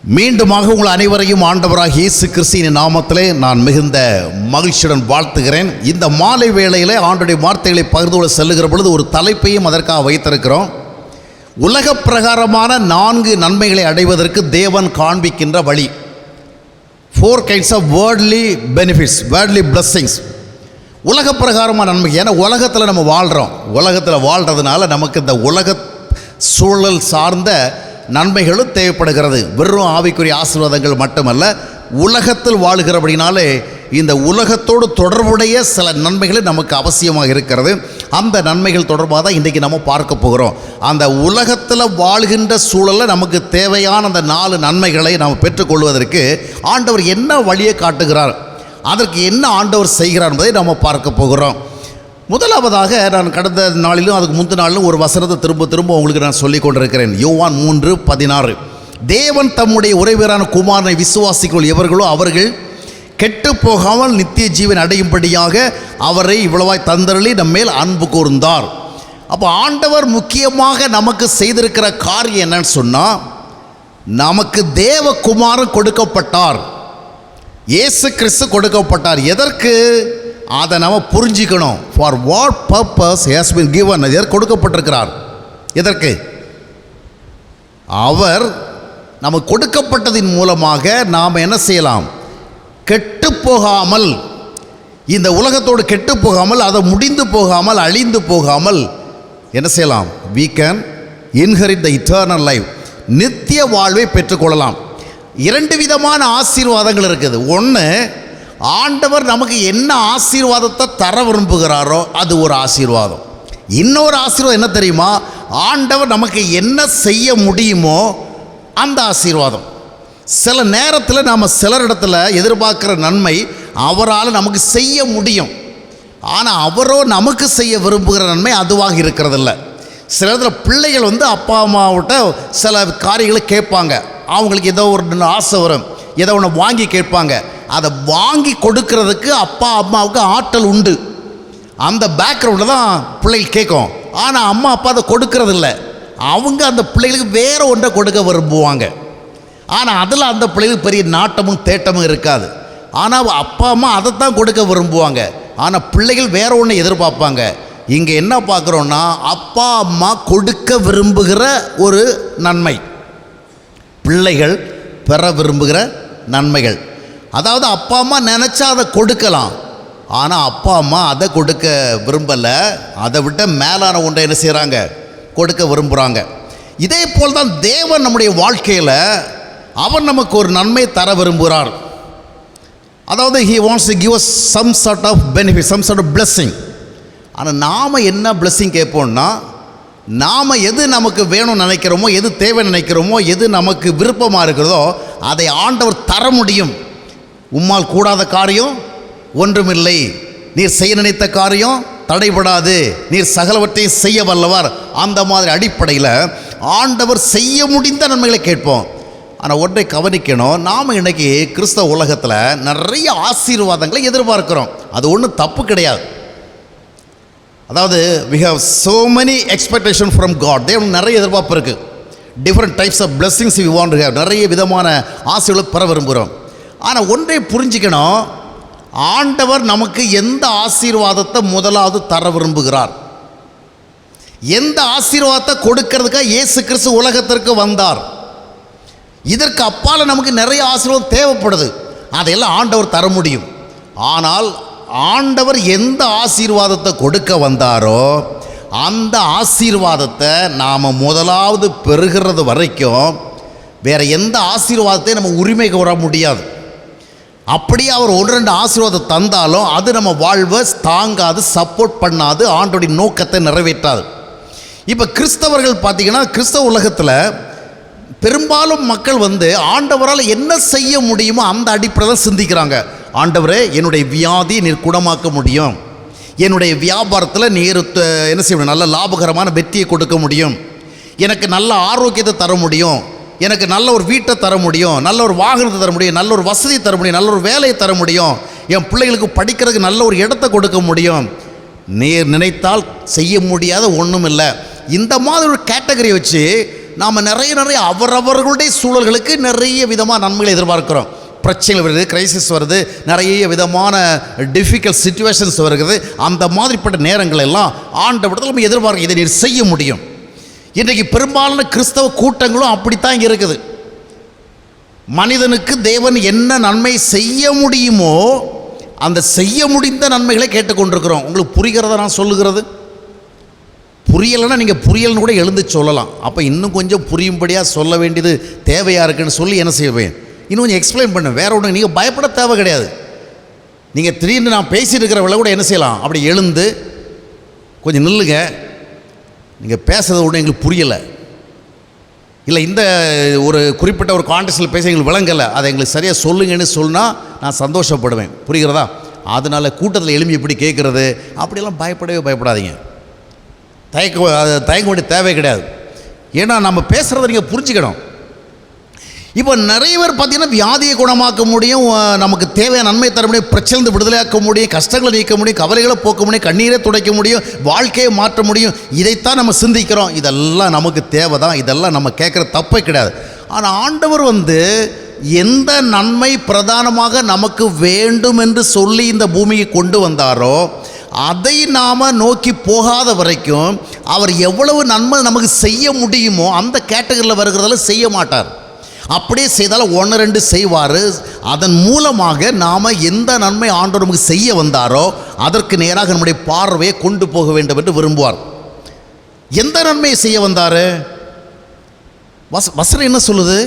மீண்டுமாக உங்கள் அனைவரையும் ஆண்டவராக இயேசு கிறிஸ்துவின் நாமத்திலே நான் மிகுந்த மகிழ்ச்சியுடன் வாழ்த்துகிறேன். இந்த மாலை வேளையில் ஆண்டவருடைய வார்த்தைகளை பகிர்ந்து கொள்ள செல்லுகிற பொழுது ஒரு தலைப்பையும் அதற்காக வைத்திருக்கிறோம். உலக பிரகாரமான 4 நன்மைகளை அடைவதற்கு தேவன் காண்பிக்கின்ற வழி. 4 kinds of worldly benefits, worldly blessings. உலக பிரகாரமான நன்மை. ஏன்னா உலகத்தில் நம்ம வாழ்கிறோம். உலகத்தில் வாழ்கிறதுனால நமக்கு இந்த உலக சூழல் சார்ந்த நன்மைகளும் தேவைப்படுகிறது. வெறும் ஆவிக்குரிய ஆசீர்வாதங்கள் மட்டுமல்ல, உலகத்தில் வாழ்கிறபடினாலே இந்த உலகத்தோடு தொடர்புடைய சில நன்மைகள் நமக்கு அவசியமாக இருக்கிறது. அந்த நன்மைகள் தொடர்பாக தான் இன்றைக்கி நம்ம பார்க்க போகிறோம். அந்த உலகத்தில் வாழ்கின்ற சூழலில் நமக்கு தேவையான அந்த 4 நன்மைகளை நாம் பெற்றுக்கொள்வதற்கு ஆண்டவர் என்ன வழியை காட்டுகிறார், அதற்கு என்ன ஆண்டவர் செய்கிறார் என்பதை நம்ம பார்க்க போகிறோம். முதலாவதாக நான் கடந்த நாளிலும் அதுக்கு முந்தின நாளிலும் ஒரு வசனத்தை திரும்ப உங்களுக்கு நான் சொல்லிக் கொண்டிருக்கிறேன். யோவான் 3:16. தேவன் தம்முடைய உறைவரான குமாரனை விசுவாசிக்குள் எவர்களோ அவர்கள் கெட்டு போகாமல் நித்திய ஜீவன் அடையும்படியாக அவரை இவ்வளவாய் தந்தருளி நம்மேல் அன்பு கூர்ந்தார். அப்போ ஆண்டவர் முக்கியமாக நமக்கு செய்திருக்கிற காரியம் என்னன்னு சொன்னால், நமக்கு தேவகுமாரன் கொடுக்கப்பட்டார், இயேசு கிறிஸ்து கொடுக்கப்பட்டார். எதற்கு? அதை நம்ம புரிஞ்சிக்கணும். For what purpose has been given. எதற்கு கொடுக்கப்பட்டிருக்கிறார்? எதற்கு? அவர் நமக்கு கொடுக்கப்பட்டதின் மூலமாக நாம் என்ன செய்யலாம்? கெட்டு போகாமல், இந்த உலகத்தோடு கெட்டு போகாமல், அதை முடிந்து போகாமல், அழிந்து போகாமல் என்ன செய்யலாம்? we can inherit the eternal life. நித்திய வாழ்வை பெற்றுக்கொள்ளலாம். 2 விதமான ஆசீர்வாதங்கள் இருக்குது. ஒன்று, ஆண்டவர் நமக்கு என்ன ஆசீர்வாதத்தை தர விரும்புகிறாரோ அது ஒரு ஆசீர்வாதம். இன்னொரு ஆசீர்வாதம் என்ன தெரியுமா? ஆண்டவர் நமக்கு என்ன செய்ய முடியுமோ அந்த ஆசீர்வாதம். சில நேரத்தில் நாம் சிலரிடத்தில் எதிர்பார்க்குற நன்மை அவரால் நமக்கு செய்ய முடியும், ஆனால் அவரோ நமக்கு செய்ய விரும்புகிற நன்மை அதுவாக இருக்கிறதில்ல. சில இடத்துல பிள்ளைகள் அப்பா அம்மாவிட்ட சில காரியங்களை கேட்பாங்க. அவங்களுக்கு ஏதோ ஒரு ஆசை வரும், ஏதோ ஒன்று வாங்கி கேட்பாங்க. அதை வாங்கி கொடுக்கறதுக்கு அப்பா அம்மாவுக்கு ஆற்றல் உண்டு. அந்த பேக்ரவுண்டில் தான் பிள்ளைகள் கேட்கும். ஆனால் அம்மா அப்பா அதை கொடுக்கறதில்ல. அவங்க அந்த பிள்ளைகளுக்கு வேறு ஒன்றை கொடுக்க விரும்புவாங்க. ஆனால் அதில் அந்த பிள்ளைகளுக்கு பெரிய நாட்டமும் தேட்டமும் இருக்காது. ஆனால் அப்பா அம்மா அதைத்தான் கொடுக்க விரும்புவாங்க. ஆனால் பிள்ளைகள் வேறு ஒன்று எதிர்பார்ப்பாங்க. இங்கே என்ன பார்க்குறோன்னா, அப்பா அம்மா கொடுக்க விரும்புகிற ஒரு நன்மை, பிள்ளைகள் பெற விரும்புகிற நன்மைகள். அதாவது அப்பா அம்மா நினச்சா அதை கொடுக்கலாம், ஆனால் அப்பா அம்மா அதை கொடுக்க விரும்பலை. அதை விட மேலான ஒன்றை என்ன செய்கிறாங்க? கொடுக்க விரும்புகிறாங்க. இதே போல் தான் தேவன் நம்முடைய வாழ்க்கையில் அவர் நமக்கு ஒரு நன்மை தர விரும்புகிறார். அதாவது he wants to give us some sort of benefit, some sort of blessing. ஆனால் நாம் என்ன blessing கேட்போம்னா, நாம் எது நமக்கு வேணும்னு நினைக்கிறோமோ, எது தேவை நினைக்கிறோமோ, எது நமக்கு விருப்பமாக இருக்கிறதோ அதை ஆண்டவர் தர முடியும். உம்மால் கூடாத காரியம் ஒன்றுமில்லை, நீர் செய்ய நினைத்த காரியம் தடைபடாது, நீர் சகலவற்றையும் செய்ய வல்லவர். அந்த மாதிரி அடிப்படையில் ஆண்டவர் செய்ய முடிந்த நன்மைகளை கேட்போம். ஆனால் ஒன்றை கவனிக்கணும், நாம் இன்றைக்கி கிறிஸ்தவ உலகத்தில் நிறைய ஆசீர்வாதங்களை எதிர்பார்க்கிறோம். அது ஒன்றும் தப்பு கிடையாது. அதாவது we have so many expectation from God. தேவன் நிறைய எதிர்பார்ப்பு இருக்குது. Different types of blessings we want to have. நிறைய விதமான ஆசைகளை பெற விரும்புகிறோம். ஆனால் ஒன்றை புரிஞ்சுக்கணும், ஆண்டவர் நமக்கு எந்த ஆசீர்வாதத்தை முதலாவது தர விரும்புகிறார், எந்த ஆசீர்வாதத்தை கொடுக்கறதுக்காக இயேசு கிறிஸ்து உலகத்திற்கு வந்தார். இதற்கு அப்பால் நமக்கு நிறைய ஆசீர்வாதம் தேவைப்படுது, அதையெல்லாம் ஆண்டவர் தர முடியும். ஆனால் ஆண்டவர் எந்த ஆசீர்வாதத்தை கொடுக்க வந்தாரோ அந்த ஆசீர்வாதத்தை நாம் முதலாவது பெறுகிறது வரைக்கும் வேறு எந்த ஆசீர்வாதத்தையும் நம்ம உரிமை கோர முடியாது. அப்படியே அவர் 1-2 ஆசீர்வாதம் தந்தாலும் அது நம்ம வாழ்வை தாங்காது, சப்போர்ட் பண்ணாது, ஆண்டோடைய நோக்கத்தை நிறைவேற்றாது. இப்போ கிறிஸ்தவர்கள் பார்த்திங்கன்னா, கிறிஸ்தவ உலகத்தில் பெரும்பாலும் மக்கள் ஆண்டவரால் என்ன செய்ய முடியுமோ அந்த அடிப்படையில் சிந்திக்கிறாங்க. ஆண்டவரே, என்னுடைய வியாதியை நீர் குணமாக்க முடியும், என்னுடைய வியாபாரத்தில் நீர் என்ன செய்ய முடியும், நல்ல லாபகரமான வெற்றியை கொடுக்க முடியும், எனக்கு நல்ல ஆரோக்கியத்தை தர முடியும், எனக்கு நல்ல ஒரு வீட்டை தர முடியும், நல்ல ஒரு வாகனத்தை தர முடியும், நல்ல ஒரு வசதி தர முடியும், நல்ல ஒரு வேலையை தர முடியும், என் பிள்ளைகளுக்கு படிக்கிறதுக்கு நல்ல ஒரு இடத்தை கொடுக்க முடியும். நீர் நினைத்தால் செய்ய முடியாத ஒன்றும் இல்லை. இந்த மாதிரி ஒரு கேட்டகரி வச்சு நாம் நிறைய அவரவர்களுடைய சூழல்களுக்கு நிறைய விதமாக நன்மைகளை எதிர்பார்க்கிறோம். பிரச்சனைகள் வருது, கிரைசிஸ் வருது, நிறைய விதமான டிஃபிகல்ட் சிச்சுவேஷன்ஸ் வருகிறது. அந்த மாதிரிப்பட்ட நேரங்கள் எல்லாம் ஆண்டவரிடத்தில் நம்ம எதிர்பார்க்க இதை நீர் செய்ய முடியும். இன்றைக்கு பெரும்பாலான கிறிஸ்தவ கூட்டங்களும் அப்படித்தான் இங்கே இருக்குது. மனிதனுக்கு தேவன் என்ன நன்மை செய்ய முடியுமோ அந்த செய்ய முடிந்த நன்மைகளை கேட்டுக்கொண்டிருக்கிறோம். உங்களுக்கு புரிகிறத நான் சொல்லுகிறது? புரியலைன்னா நீங்கள் புரியலன்னு கூட எழுந்து சொல்லலாம். அப்போ இன்னும் கொஞ்சம் புரியும்படியாக சொல்ல வேண்டியது தேவையாக இருக்குன்னு சொல்லி என்ன செய்வேன், இன்னும் கொஞ்சம் எக்ஸ்பிளைன் பண்ண. வேற ஒன்று நீங்கள் பயப்பட தேவை கிடையாது. நீங்கள் திடீர்னு நான் பேசிட்டு இருக்கிற வேலை கூட என்ன செய்யலாம், அப்படி எழுந்து கொஞ்சம் நில்லுங்க, நீங்கள் பேசுறது ஒன்று எங்களுக்கு புரியலை, இல்லை இந்த ஒரு குறிப்பிட்ட ஒரு கான்டெக்ஸ்டில் பேச எங்களுக்கு விளங்கலை, அதை எங்களுக்கு சரியாக சொல்லுங்கன்னு சொன்னால் நான் சந்தோஷப்படுவேன். புரிகிறதா? அதனால் கூட்டத்தில் எழும்பி எப்படி கேட்குறது அப்படியெல்லாம் பயப்படாதீங்க. தயங்க வேண்டிய தேவை கிடையாது. ஏன்னா நம்ம பேசுகிறத நீங்கள் புரிஞ்சுக்கணும். இப்போ நிறைய பேர் பார்த்திங்கன்னா வியாதியை குணமாக்க முடியும், நமக்கு தேவையான நன்மை தர முடியும், பிரச்சனை விடுதலையாக்க முடியும், கஷ்டங்களை நீக்க முடியும், கவலைகளை போக்க முடியும், கண்ணீரை துடைக்க முடியும், வாழ்க்கையை மாற்ற முடியும். இதைத்தான் நம்ம சிந்திக்கிறோம். இதெல்லாம் நமக்கு தேவை தான், இதெல்லாம் நம்ம கேட்குற தப்பே கிடையாது. ஆனால் ஆண்டவர் எந்த நன்மை பிரதானமாக நமக்கு வேண்டும் என்று சொல்லி இந்த பூமியை கொண்டு வந்தாரோ அதை நாம் நோக்கி போகாத வரைக்கும் அவர் எவ்வளவு நன்மை நமக்கு செய்ய முடியுமோ அந்த கேட்டகரியில் வருகிறதெல்லாம் செய்ய மாட்டார். அப்படியே செய்தாலும் 1-2 செய்வார். அதன் மூலமாக நாம் எந்த நன்மை ஆண்டவர் நமக்கு செய்ய வந்தாரோ அதற்கு நேராக நம்முடைய பார்வையை கொண்டு போக வேண்டும் என்று விரும்புவார். எந்த நன்மையை செய்ய வந்தார்? வசனம் என்ன சொல்லுது?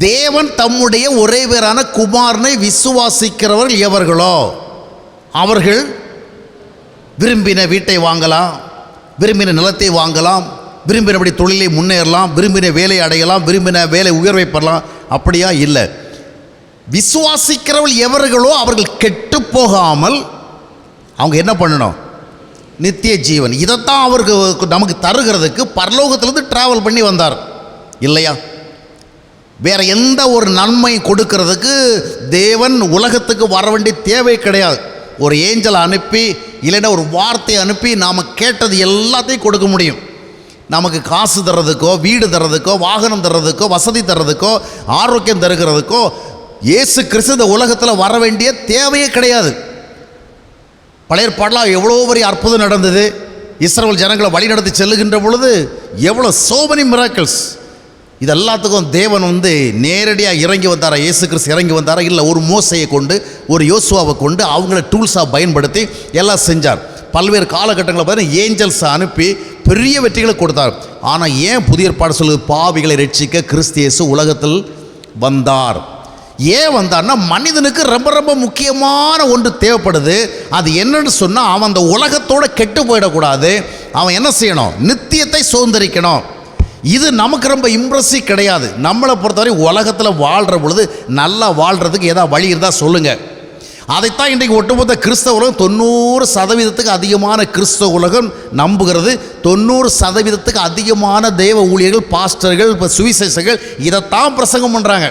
தேவன் தம்முடைய ஒரே பேரான குமாரனை விசுவாசிக்கிறவர்கள் எவர்களோ அவர்கள் விரும்பின வீட்டை வாங்கலாம், விரும்பின நிலத்தை வாங்கலாம், விரும்பினபடி தொழிலை முன்னேறலாம், விரும்பின வேலையை அடையலாம், விரும்பின வேலை உயர்வை பெறலாம். அப்படியா? இல்லை. விசுவாசிக்கிறவர்கள் எவர்களோ அவர்கள் கெட்டு போகாமல் அவங்க என்ன பண்ணணும்? நித்திய ஜீவன். இதைத்தான் அவருக்கு நமக்கு தருகிறதுக்கு பரலோகத்திலிருந்து டிராவல் பண்ணி வந்தார் இல்லையா? வேற எந்த ஒரு நன்மை கொடுக்கறதுக்கு தேவன் உலகத்துக்கு வர வேண்டிய தேவை கிடையாது. ஒரு ஏஞ்சலை அனுப்பி இல்லைன்னா ஒரு வார்த்தையை அனுப்பி நாம் கேட்டது எல்லாத்தையும் கொடுக்க முடியும். நமக்கு காசு தர்றதுக்கோ, வீடு தர்றதுக்கோ, வாகனம் தர்றதுக்கோ, வசதி தர்றதுக்கோ, ஆரோக்கியம் தருகிறதுக்கோ இயேசு கிறிஸ்து இந்த உலகத்தில் வர வேண்டிய தேவையே கிடையாது. பழைய ஏற்பாடுலாம் எவ்வளோ பெரிய அற்புதம் நடந்தது. இஸ்ரவேல் ஜனங்களை வழிநடத்தி செல்லுகின்ற பொழுது எவ்வளோ so many miracles. இது எல்லாத்துக்கும் தேவன் நேரடியாக இறங்கி வந்தாரா? இயேசு கிறிஸ்து இறங்கி வந்தாரா? இல்லை, ஒரு மோசையை கொண்டு, ஒரு யோசுவாவை கொண்டு அவங்கள டூல்ஸாக பயன்படுத்தி எல்லாம் செஞ்சார். பல்வேறு காலகட்டங்களில் பார்த்தீங்கன்னா ஏஞ்சல்ஸை அனுப்பி பெரிய வெற்றிகளை கொடுத்தார். ஆனால் ஏன் புதிய ஏற்பாடு சொல்லுது? பாவிகளை ரட்சிக்க கிறிஸ்து இயேசு உலகத்தில் வந்தார். ஏன் வந்தார்னா மனிதனுக்கு ரொம்ப ரொம்ப முக்கியமான ஒன்று தேவைப்படுது. அது என்னன்னு சொன்னால், அவன் அந்த உலகத்தோடு கெட்டு போயிடக்கூடாது. அவன் என்ன செய்யணும்? நித்தியத்தை சுதந்திரிக்கணும். இது நமக்கு ரொம்ப இம்ப்ரெசிவ் கிடையாது. நம்மளை பொறுத்தவரை உலகத்தில் வாழ்கிற பொழுது நல்லா வாழ்கிறதுக்கு ஏதாவது வழி இருந்தால் சொல்லுங்கள். அதைத்தான் இன்றைக்கு ஒட்டுமொத்த கிறிஸ்தவ உலகம் 90% அதிகமான கிறிஸ்தவ உலகம் நம்புகிறது. 90% அதிகமான தேவ ஊழியர்கள், பாஸ்டர்கள், இப்போ சுவிசேஷர்கள் இதைத்தான் பிரசங்கம் பண்ணுறாங்க.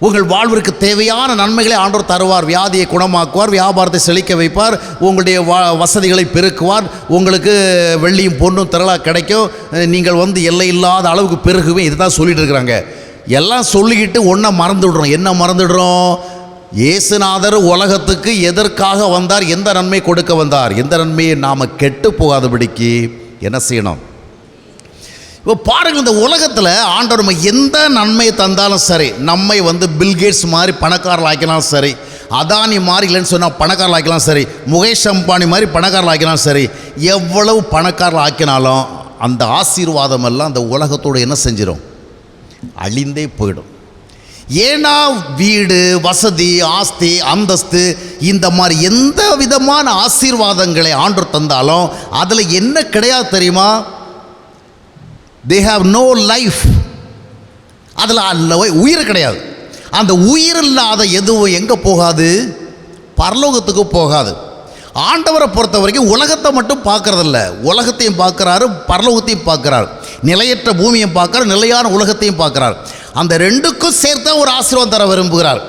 உங்கள் வாழ்விற்கு தேவையான நன்மைகளை ஆண்டவர் தருவார். வியாதியை குணமாக்குவார், வியாபாரத்தை செழிக்க வைப்பார், உங்களுடைய வசதிகளை பெருக்குவார், உங்களுக்கு வெள்ளியும் பொண்ணும் திரளாக கிடைக்கும், நீங்கள் எல்லை இல்லாத அளவுக்கு பெருகுவேன். இதுதான் சொல்லிட்டு இருக்கிறாங்க. எல்லாம் சொல்லிக்கிட்டு ஒன்றை மறந்துவிடுறோம். என்ன மறந்துடுறோம்? இயேசுநாதர் உலகத்துக்கு எதற்காக வந்தார்? எந்த நன்மை கொடுக்க வந்தார்? எந்த நன்மையை நாம் கெட்டு போகாதபடிக்கு என்ன செய்யணும்? இப்போ பாருங்கள், இந்த உலகத்தில் ஆண்டவர் நம்ம எந்த நன்மையை தந்தாலும் சரி, நம்மை பில்கேட்ஸ் மாதிரி பணக்காரர்கள் ஆக்கலாம் சரி, அதானி மாதிரி இல்லைன்னு சொன்னால் பணக்காரர்கள் ஆக்கலாம் சரி, முகேஷ் அம்பானி மாதிரி பணக்காரர்கள் ஆக்கலாம் சரி, எவ்வளவு பணக்காரர்கள் ஆக்கினாலும் அந்த ஆசீர்வாதம் எல்லாம் அந்த உலகத்தோடு என்ன செஞ்சிடும்? அழிந்தே போயிடும். ஏன்னா வீடு, வசதி, ஆஸ்தி, அந்தஸ்து இந்த மாதிரி எந்த விதமான ஆசீர்வாதங்களை ஆண்டவர் தந்தாலும் அதில் என்ன கிடையாது தெரியுமா? they have no life. அதில் உயிர் கிடையாது. அந்த உயிர் இல்லாத எதுவும் எங்கே போகாது? பரலோகத்துக்கு போகாது. ஆண்டவரை பொறுத்த வரைக்கும் உலகத்தை மட்டும் பார்க்கறதில்ல, உலகத்தையும் பார்க்குறாரு, பரலோகத்தையும் பார்க்குறாரு, நிலையற்ற பூமியையும் பார்க்குறாரு, நிலையான உலகத்தையும் பார்க்குறாரு. அந்த ரெண்டுக்கும் சேர்த்தா ஒரு ஆசீர்வாதம் தர விரும்புகிறார்.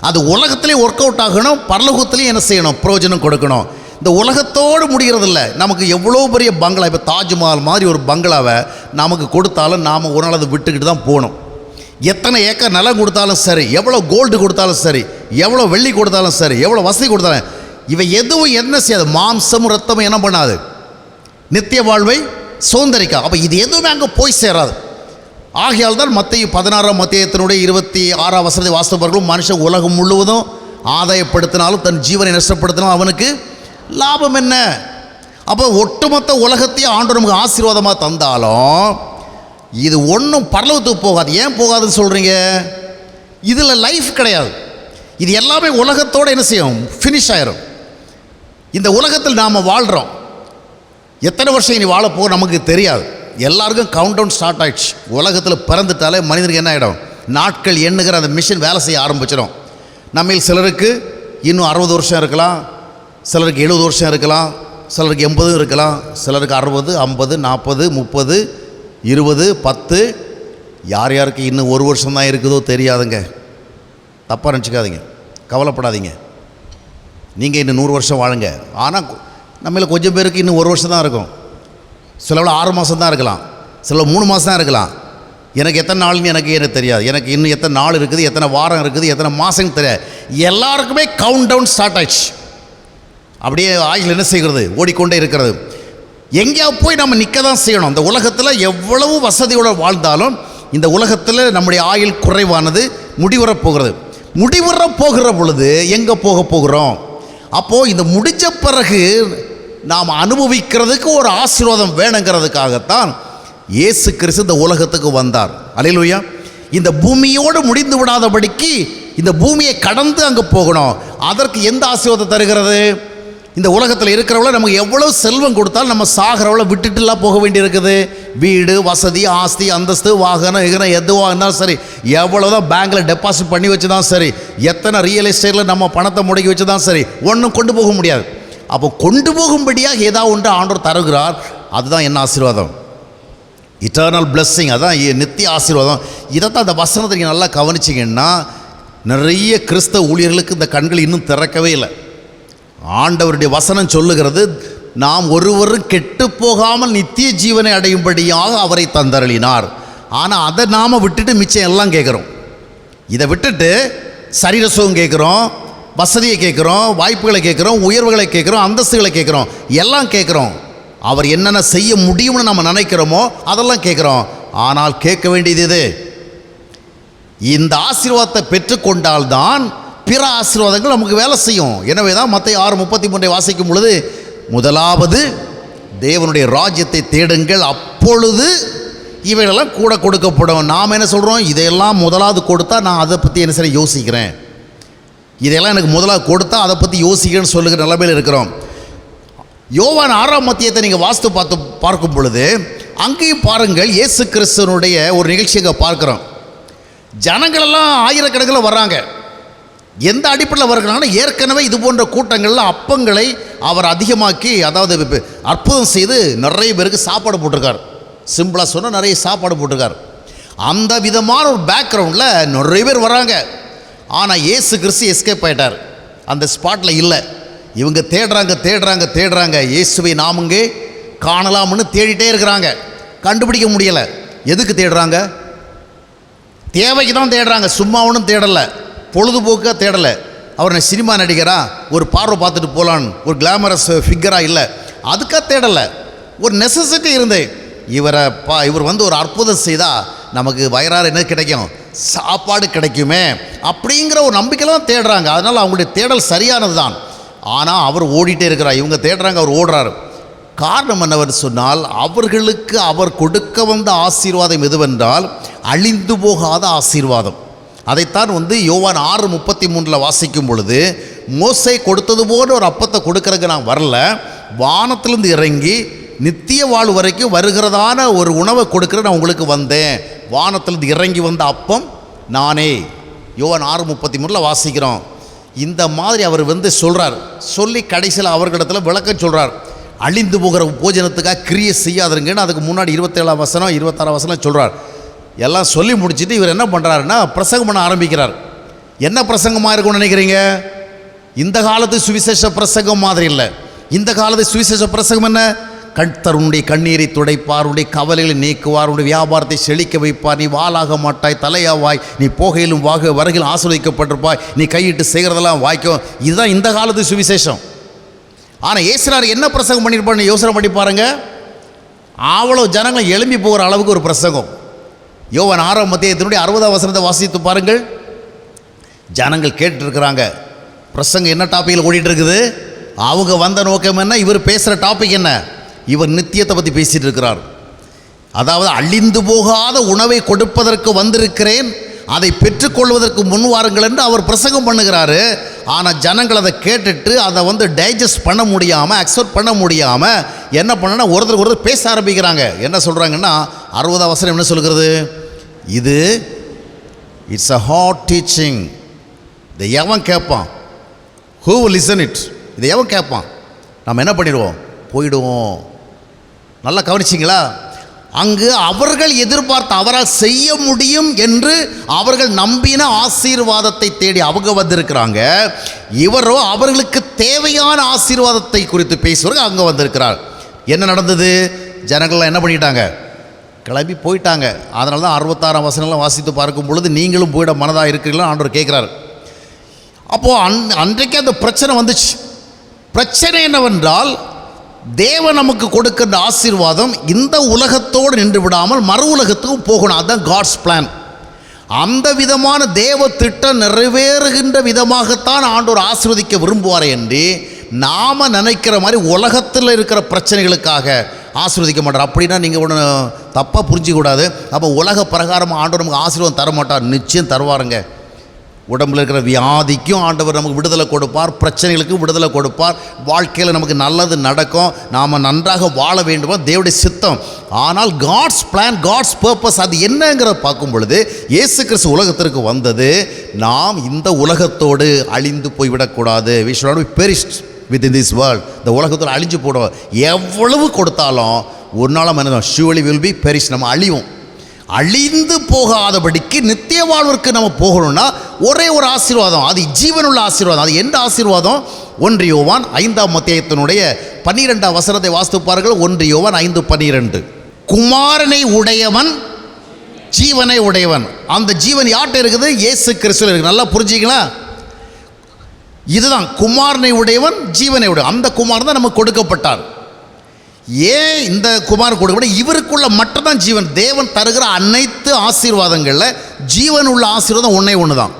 அது உலகத்திலையும் ஒர்க் அவுட் ஆகணும், பரலோகத்திலையும் என்ன செய்யணும்? பிரயோஜனம் கொடுக்கணும். இந்த உலகத்தோடு முடிகிறதில்ல. நமக்கு எவ்வளோ பெரிய பங்களா, இப்போ தாஜ்மஹால் மாதிரி ஒரு பங்களாவை நமக்கு கொடுத்தாலும் நாம் ஒரு நாள் அதை விட்டுக்கிட்டு தான் போகணும். எத்தனை ஏக்கர் நிலம் கொடுத்தாலும் சரி, எவ்வளோ கோல்டு கொடுத்தாலும் சரி, எவ்வளோ வெள்ளி கொடுத்தாலும் சரி, எவ்வளோ வசதி கொடுத்தாலும் இவை எதுவும் என்ன செய்யாது, மாம்சமும் ரத்தமும் என்ன பண்ணாது, நித்திய வாழ்வை சுதந்திரிக்கா. அப்போ இது எதுவுமே அங்கே போய் சேராது. ஆகையால் தான் மத்தேயு 16ஆம் அத்தியாயத்தினுடைய 26ஆம் வசனத்தை வாசிப்பவர்களும், மனுஷன் உலகம் முழுவதும் ஆதாயப்படுத்தினாலும் தன் ஜீவனை நஷ்டப்படுத்தினாலும் அவனுக்கு லாபம் என்ன? அப்போ ஒட்டுமொத்த உலகத்தையும் ஆண்டவர் நமக்கு ஆசீர்வாதமாக தந்தாலும் இது ஒன்றும் பரலோகத்துக்கு போகாது. ஏன் போகாதுன்னு சொல்கிறீங்க? இதில் லைஃப் கிடையாது. இது எல்லாமே உலகத்தோடு என்ன செய்யும், ஃபினிஷ் ஆயிரும். இந்த உலகத்தில் நாம் வாழ்கிறோம். எத்தனை வருஷம் இனி வாழ போக நமக்கு தெரியாது. எல்லாருக்கும் கவுண்ட் டவுன் ஸ்டார்ட் ஆகிடுச்சு. உலகத்தில் பிறந்துட்டாலே மனிதனுக்கு என்ன ஆகிடும், நாட்கள் எண்ணுகிற அந்த மிஷின் வேலை செய்ய ஆரம்பிச்சிடும். நம்மில் சிலருக்கு இன்னும் 60 வருஷம் இருக்கலாம், சிலருக்கு 70 வருஷம் இருக்கலாம், சிலருக்கு 80 இருக்கலாம், சிலருக்கு 60, 50, 40, 30, 20, 10. யார் யாருக்கு இன்னும் 1 வருஷம் தான் இருக்குதோ தெரியாதுங்க. தப்பாக நினச்சிக்காதீங்க, கவலைப்படாதீங்க. நீங்கள் இன்னும் 100 வருஷம் வாழுங்க. ஆனால் நம்மள கொஞ்சம் பேருக்கு இன்னும் 1 வருஷம் தான் இருக்கும். சிலவள 6 மாதம் தான் இருக்கலாம், சில 3 மாதம் தான் இருக்கலாம். எனக்கு எத்தனை நாள்னு எனக்கு தெரியாது. எனக்கு இன்னும் எத்தனை நாள் இருக்குது, எத்தனை வாரம் இருக்குது, எத்தனை மாதம் தெரியாது. எல்லாருக்குமே கவுண்ட் டவுன் ஸ்டார்ட் ஆயிடுச்சு. அப்படியே ஆயுள் என்ன செய்கிறது, ஓடிக்கொண்டே இருக்கிறது. எங்கேயாவது போய் நம்ம நிற்க தான் செய்யணும். இந்த உலகத்தில் எவ்வளவு வசதியோடு வாழ்ந்தாலும் இந்த உலகத்தில் நம்முடைய ஆயுள் குறைவானது, முடிவுறப் போகிறது. முடிவுறப் போகிற பொழுது எங்கே போக போகிறோம்? அப்போது இந்த முடிஞ்ச பிறகு நாம் அனுபவிக்கிறதுக்கு ஒரு ஆசீர்வாதம் வேணுங்கிறதுக்காகத்தான் இயேசு கிறிஸ்து இந்த உலகத்துக்கு வந்தார். அல்லேலூயா. இந்த பூமியோடு முடிந்து விடாதபடிக்கு இந்த பூமியை கடந்து அங்கே போகணும். அதற்கு எந்த ஆசீர்வாதம் தருகிறது? இந்த உலகத்தில் இருக்கிறவள நமக்கு எவ்வளோ செல்வம் கொடுத்தாலும் நம்ம சாகிறவளை விட்டுட்டுலாம் போக வேண்டியிருக்குது. வீடு, வசதி, ஆஸ்தி, அந்தஸ்து, வாகனம், எதுவாக இருந்தாலும் சரி, எவ்வளோ தான் பேங்க்கில் டெபாசிட் பண்ணி வச்சு தான் சரி, எத்தனை ரியல் எஸ்டேட்டில் நம்ம பணத்தை முடக்கி வச்சு தான் சரி, ஒன்றும் கொண்டு போக முடியாது. அப்போ கொண்டு போகும்படியாக ஏதாவது ஒன்று ஆண்டவர் தருகிறார். அதுதான் என்ன ஆசீர்வாதம்? Eternal blessing. அதான் நித்திய ஆசீர்வாதம். இதைத்தான் அந்த வசனத்தை நீங்கள் நல்லா கவனிச்சிங்கன்னா, நிறைய கிறிஸ்தவ ஊழியர்களுக்கு இந்த கண்கள் இன்னும் திறக்கவே இல்லை. ஆண்டவருடைய வசனம் சொல்லுகிறது, நாம் ஒருவரும் கெட்டு போகாமல் நித்திய ஜீவனை அடையும்படியாக அவரை தந்தருளினார். ஆனால் அதை நாம் விட்டுட்டு மிச்சம் எல்லாம் கேட்குறோம். இதை விட்டுட்டு சரீர சுகம் கேட்குறோம், வசதியை கேட்குறோம், வாய்ப்புகளை கேட்குறோம், உயர்வுகளை கேட்குறோம், அந்தஸ்துகளை கேட்குறோம், எல்லாம் கேட்குறோம். அவர் என்னென்ன செய்ய முடியும்னு நம்ம நினைக்கிறோமோ அதெல்லாம் கேட்குறோம். ஆனால் கேட்க வேண்டியது இது, இந்த ஆசீர்வாதத்தை பெற்றுக்கொண்டால்தான் பிற ஆசீர்வாதங்கள் நமக்கு வேலை செய்யும். எனவே தான் மத்தேயு 6:33 வாசிக்கும் பொழுது, முதலாவது தேவனுடைய ராஜ்யத்தை தேடுங்கள், அப்பொழுது இவைகளெல்லாம் கூட கொடுக்கப்படும். நாம் என்ன சொல்கிறோம்? இதையெல்லாம் முதலாவது கொடுத்தா நான் அதை பற்றி என்ன சரி யோசிக்கிறேன், இதையெல்லாம் எனக்கு முதலாவது கொடுத்தா அதை பற்றி யோசிக்கிறேன்னு சொல்லுகிற நிலைமையில் இருக்கிறோம். யோவான் 6ஆம் அத்தியாயத்தை நீங்கள் வாஸ்து பார்க்கும் பொழுது அங்கேயும் பாருங்கள், இயேசு கிறிஸ்துவனுடைய ஒரு நிகழ்ச்சியை பார்க்குறோம். ஜனங்களெல்லாம் ஆயிரக்கணக்கில் வர்றாங்க. எந்த அடிப்படையில் வருகிறாங்கன்னா, ஏற்கனவே இது போன்ற கூட்டங்களில் அப்பங்களை அவர் அதிகமாக்கி, அதாவது அற்புதம் செய்து நிறைய பேருக்கு சாப்பாடு போட்டிருக்கார். சிம்பிளாக சொன்னால் நிறைய சாப்பாடு போட்டிருக்கார். அந்த விதமான ஒரு பேக்ரவுண்டில் நிறைய பேர் வராங்க. ஆனால் இயேசு கிறிஸ்து எஸ்கேப் ஆகிட்டார், அந்த ஸ்பாட்டில் இல்லை. இவங்க தேடுறாங்க, இயேசுவை நாம் இங்கே காணலாம்னு தேடிட்டே இருக்கிறாங்க, கண்டுபிடிக்க முடியலை. எதுக்கு தேடுறாங்க? தேவைக்கு தான் தேடுறாங்க, சும்மா ஒன்றும் தேடலை, பொழுதுபோக்காக தேடலை. அவர் சினிமா நடிகரா, ஒரு பார்வை பார்த்துட்டு போகலான்னு, ஒரு கிளாமரஸ் ஃபிகராக இல்லை, அதுக்காக தேடலை. ஒரு நெசசிட்டி இருந்து இவர் வந்து ஒரு அற்புதம் செய்தால் நமக்கு வயிறார என்ன கிடைக்கும், சாப்பாடு கிடைக்குமே அப்படிங்கிற ஒரு நம்பிக்கையில் தேடுறாங்க. அதனால் அவங்களுடைய தேடல் சரியானது தான். ஆனால் அவர் ஓடிட்டே இருக்கிறார், இவங்க தேடுறாங்க, அவர் ஓடுறாரு. காரணம் என்னவென்று சொன்னால், அவர்களுக்கு அவர் கொடுக்க வந்த ஆசீர்வாதம் எதுவென்றால் அழிந்து போகாத ஆசீர்வாதம். அதைத்தான் வந்து யோவான் 6:33 வாசிக்கும் பொழுது, மோசே கொடுத்தது போல ஒரு அப்பத்தை கொடுக்கறதுக்கு நான் வரல, வானத்திலிருந்து இறங்கி நித்திய வாழ் வரைக்கும் வருகிறதான ஒரு உணவை கொடுக்குற நான் உங்களுக்கு வந்தேன், வானத்திலிருந்து இறங்கி வந்த அப்பம் நானே. யோவான் 6:33 வாசிக்கிறோம். இந்த மாதிரி அவர் வந்து சொல்கிறார். சொல்லி கடைசியில் அவர்களிடத்தில் விளக்கம் சொல்கிறார். அழிந்து போகிற போஜனத்துக்காக கிரியை செய்யாதுங்கன்னு அதுக்கு முன்னாடி 27ஆம் வசனம் 26ஆம் வசனம் சொல்கிறார். எல்லாம் சொல்லி முடிச்சுட்டு இவர் என்ன பண்ணுறாருன்னா பிரசங்கம் பண்ண ஆரம்பிக்கிறார். என்ன பிரசங்கமாக இருக்கும்னு நினைக்கிறீங்க? இந்த காலத்து சுவிசேஷ பிரசங்கம் மாதிரி இல்லை. இந்த காலத்து சுவிசேஷ பிரசங்கம் என்ன? கர்த்தர் உன்னுடைய கண்ணீரை துடைப்பார், உன்னுடைய கவலைகளை நீக்குவார், உன்னுடைய வியாபாரத்தை செழிக்க வைப்பார், நீ வாளாக மாட்டாய் தலையாவாய், நீ போகையிலும் வருகையிலும் ஆசீர்வதிக்கப்பட்டிருப்பாய், நீ கையிட்டு செய்கிறதெல்லாம் வாய்க்கும். இதுதான் இந்த காலத்து சுவிசேஷம். ஆனால் இயேசுநாதர் என்ன பிரசங்கம் பண்ணியிருப்பாருன்னு யோசனை பண்ணி பாருங்க. அவ்வளோ ஜனங்களை எழும்பி போகிற அளவுக்கு ஒரு பிரசங்கம். யோவான் 6ஆம் அத்தியாயத்தினுடைய 60ஆம் வசனத்தை வாசித்து பாருங்கள். ஜனங்கள் கேட்டுருக்கிறாங்க. பிரசங்கம் என்ன டாப்பிக்கில் ஓடிட்டு இருக்குது? அவங்க வந்த நோக்கம் என்ன? இவர் பேசுகிற டாபிக் என்ன? இவர் நித்தியத்தை பற்றி பேசிகிட்டு இருக்கிறார். அதாவது அழிந்து போகாத உணவை கொடுப்பதற்கு வந்திருக்கிறேன், அதை பெற்றுக்கொள்வதற்கு முன் வாருங்கள் என்று அவர் பிரசங்கம் பண்ணுகிறாரு. ஆனால் ஜனங்கள் அதை கேட்டுட்டு அதை டைஜஸ்ட் பண்ண முடியாமல், அக்செப்ட் பண்ண முடியாமல் என்ன பண்ணனா ஒருத்தருக்கு ஒருத்தர் பேச ஆரம்பிக்கிறாங்க. என்ன சொல்கிறாங்கன்னா 60ஆம் வசனம் என்ன சொல்கிறது? இது இட்ஸ் அ ஹாட் டீச்சிங். இதை எவன் கேட்பான்? Who will listen it? இதை எவன் கேட்பான்? நம்ம என்ன பண்ணிடுவோம்? போயிடுவோம். நல்லா கவனிச்சிங்களா? அங்கு அவர்கள் எதிர்பார்த்த, அவரால் செய்ய முடியும் என்று அவர்கள் நம்பின ஆசீர்வாதத்தை தேடி அவங்க வந்திருக்கிறாங்க. இவரோ அவர்களுக்கு தேவையான ஆசீர்வாதத்தை குறித்து பேசுவார்கள் அங்கே வந்திருக்கிறார். என்ன நடந்தது? ஜனங்கள்லாம் என்ன பண்ணிட்டாங்க? கிளம்பி போயிட்டாங்க. அதனால தான் 66ஆம் வசனம்லாம் வாசித்து பார்க்கும் பொழுது நீங்களும் போயிட மனதாக இருக்கிறீங்களா ஆண்டவர் கேட்குறாரு. அப்போது அன்றைக்கு அந்த பிரச்சனை வந்துச்சு. பிரச்சனை என்னவென்றால், தேவன் நமக்கு கொடுக்கின்ற ஆசீர்வாதம் இந்த உலகத்தோடு நின்று விடாமல் மறு உலகத்துக்கும் போகணும். அதுதான் காட்ஸ் பிளான். அந்த விதமான தேவ திட்டம் நிறைவேறுகின்ற விதமாகத்தான் ஆண்டவர் ஆசீர்வதிக்க விரும்புவார் என்று நாம் நினைக்கிற மாதிரி உலகத்தில் இருக்கிற பிரச்சனைகளுக்காக ஆசீர்வதிக்க மாட்டார். அப்படின்னா நீங்கள் ஒன்று தப்பாக புரிஞ்சிக்கூடாது. அப்போ உலக பிரகாரம் ஆண்டவர் நமக்கு ஆசீர்வாதம் தர மாட்டார். நிச்சயம் தருவாருங்க. உடம்பில் இருக்கிற வியாதிக்கும் ஆண்டவர் நமக்கு விடுதலை கொடுப்பார், பிரச்சனைகளுக்கும் விடுதலை கொடுப்பார், வாழ்க்கையில் நமக்கு நல்லது நடக்கும், நாம் நன்றாக வாழ வேண்டுமா தேவனுடைய சித்தம். ஆனால் காட்ஸ் பிளான், காட்ஸ் பர்பஸ் அது என்னங்கிறத பார்க்கும் பொழுது இயேசு கிறிஸ்து உலகத்திற்கு வந்தது நாம் இந்த உலகத்தோடு அழிந்து போய்விடக்கூடாது. we should not be perished within this world. இந்த உலகத்தோடு அழிஞ்சு போடுவோம். எவ்வளவு கொடுத்தாலும் ஒரு நாள் மனிதன் surely will be perished. நம்ம அழிவோம். அழிந்து போகாதபடிக்கு நித்திய வாழ்விற்கு நம்ம போகணும்னா ஒரே ஒரு ஆசீர்வாதம், அது ஜீவனுள்ள ஆசீர்வாதம். அது எந்த ஆசீர்வாதம்? 1 யோவான் 5ஆம் அத்தியாயத்தினுடைய 12ஆம் வசனத்தை வாசிப்பார்கள். 1 யோவான் 5:12. குமாரனை உடையவன் ஜீவனை உடையவன். அந்த ஜீவன் யார்கிட்ட இருக்குது? இயேசு கிறிஸ்துவில் இருக்குது. நல்லா புரிஞ்சிங்களா? இதுதான் குமாரனை உடையவன் ஜீவனை உடையவன். அந்த குமாரன் தான் நமக்கு கொடுக்கப்பட்டார். ஏன் இந்த குமார் கொடுக்கப்பட? இவருக்குள்ள மட்டும்தான் ஜீவன். தேவன் தருகிற அனைத்து ஆசீர்வாதங்களில் ஜீவன் உள்ள ஆசீர்வாதம் ஒன்று தான்.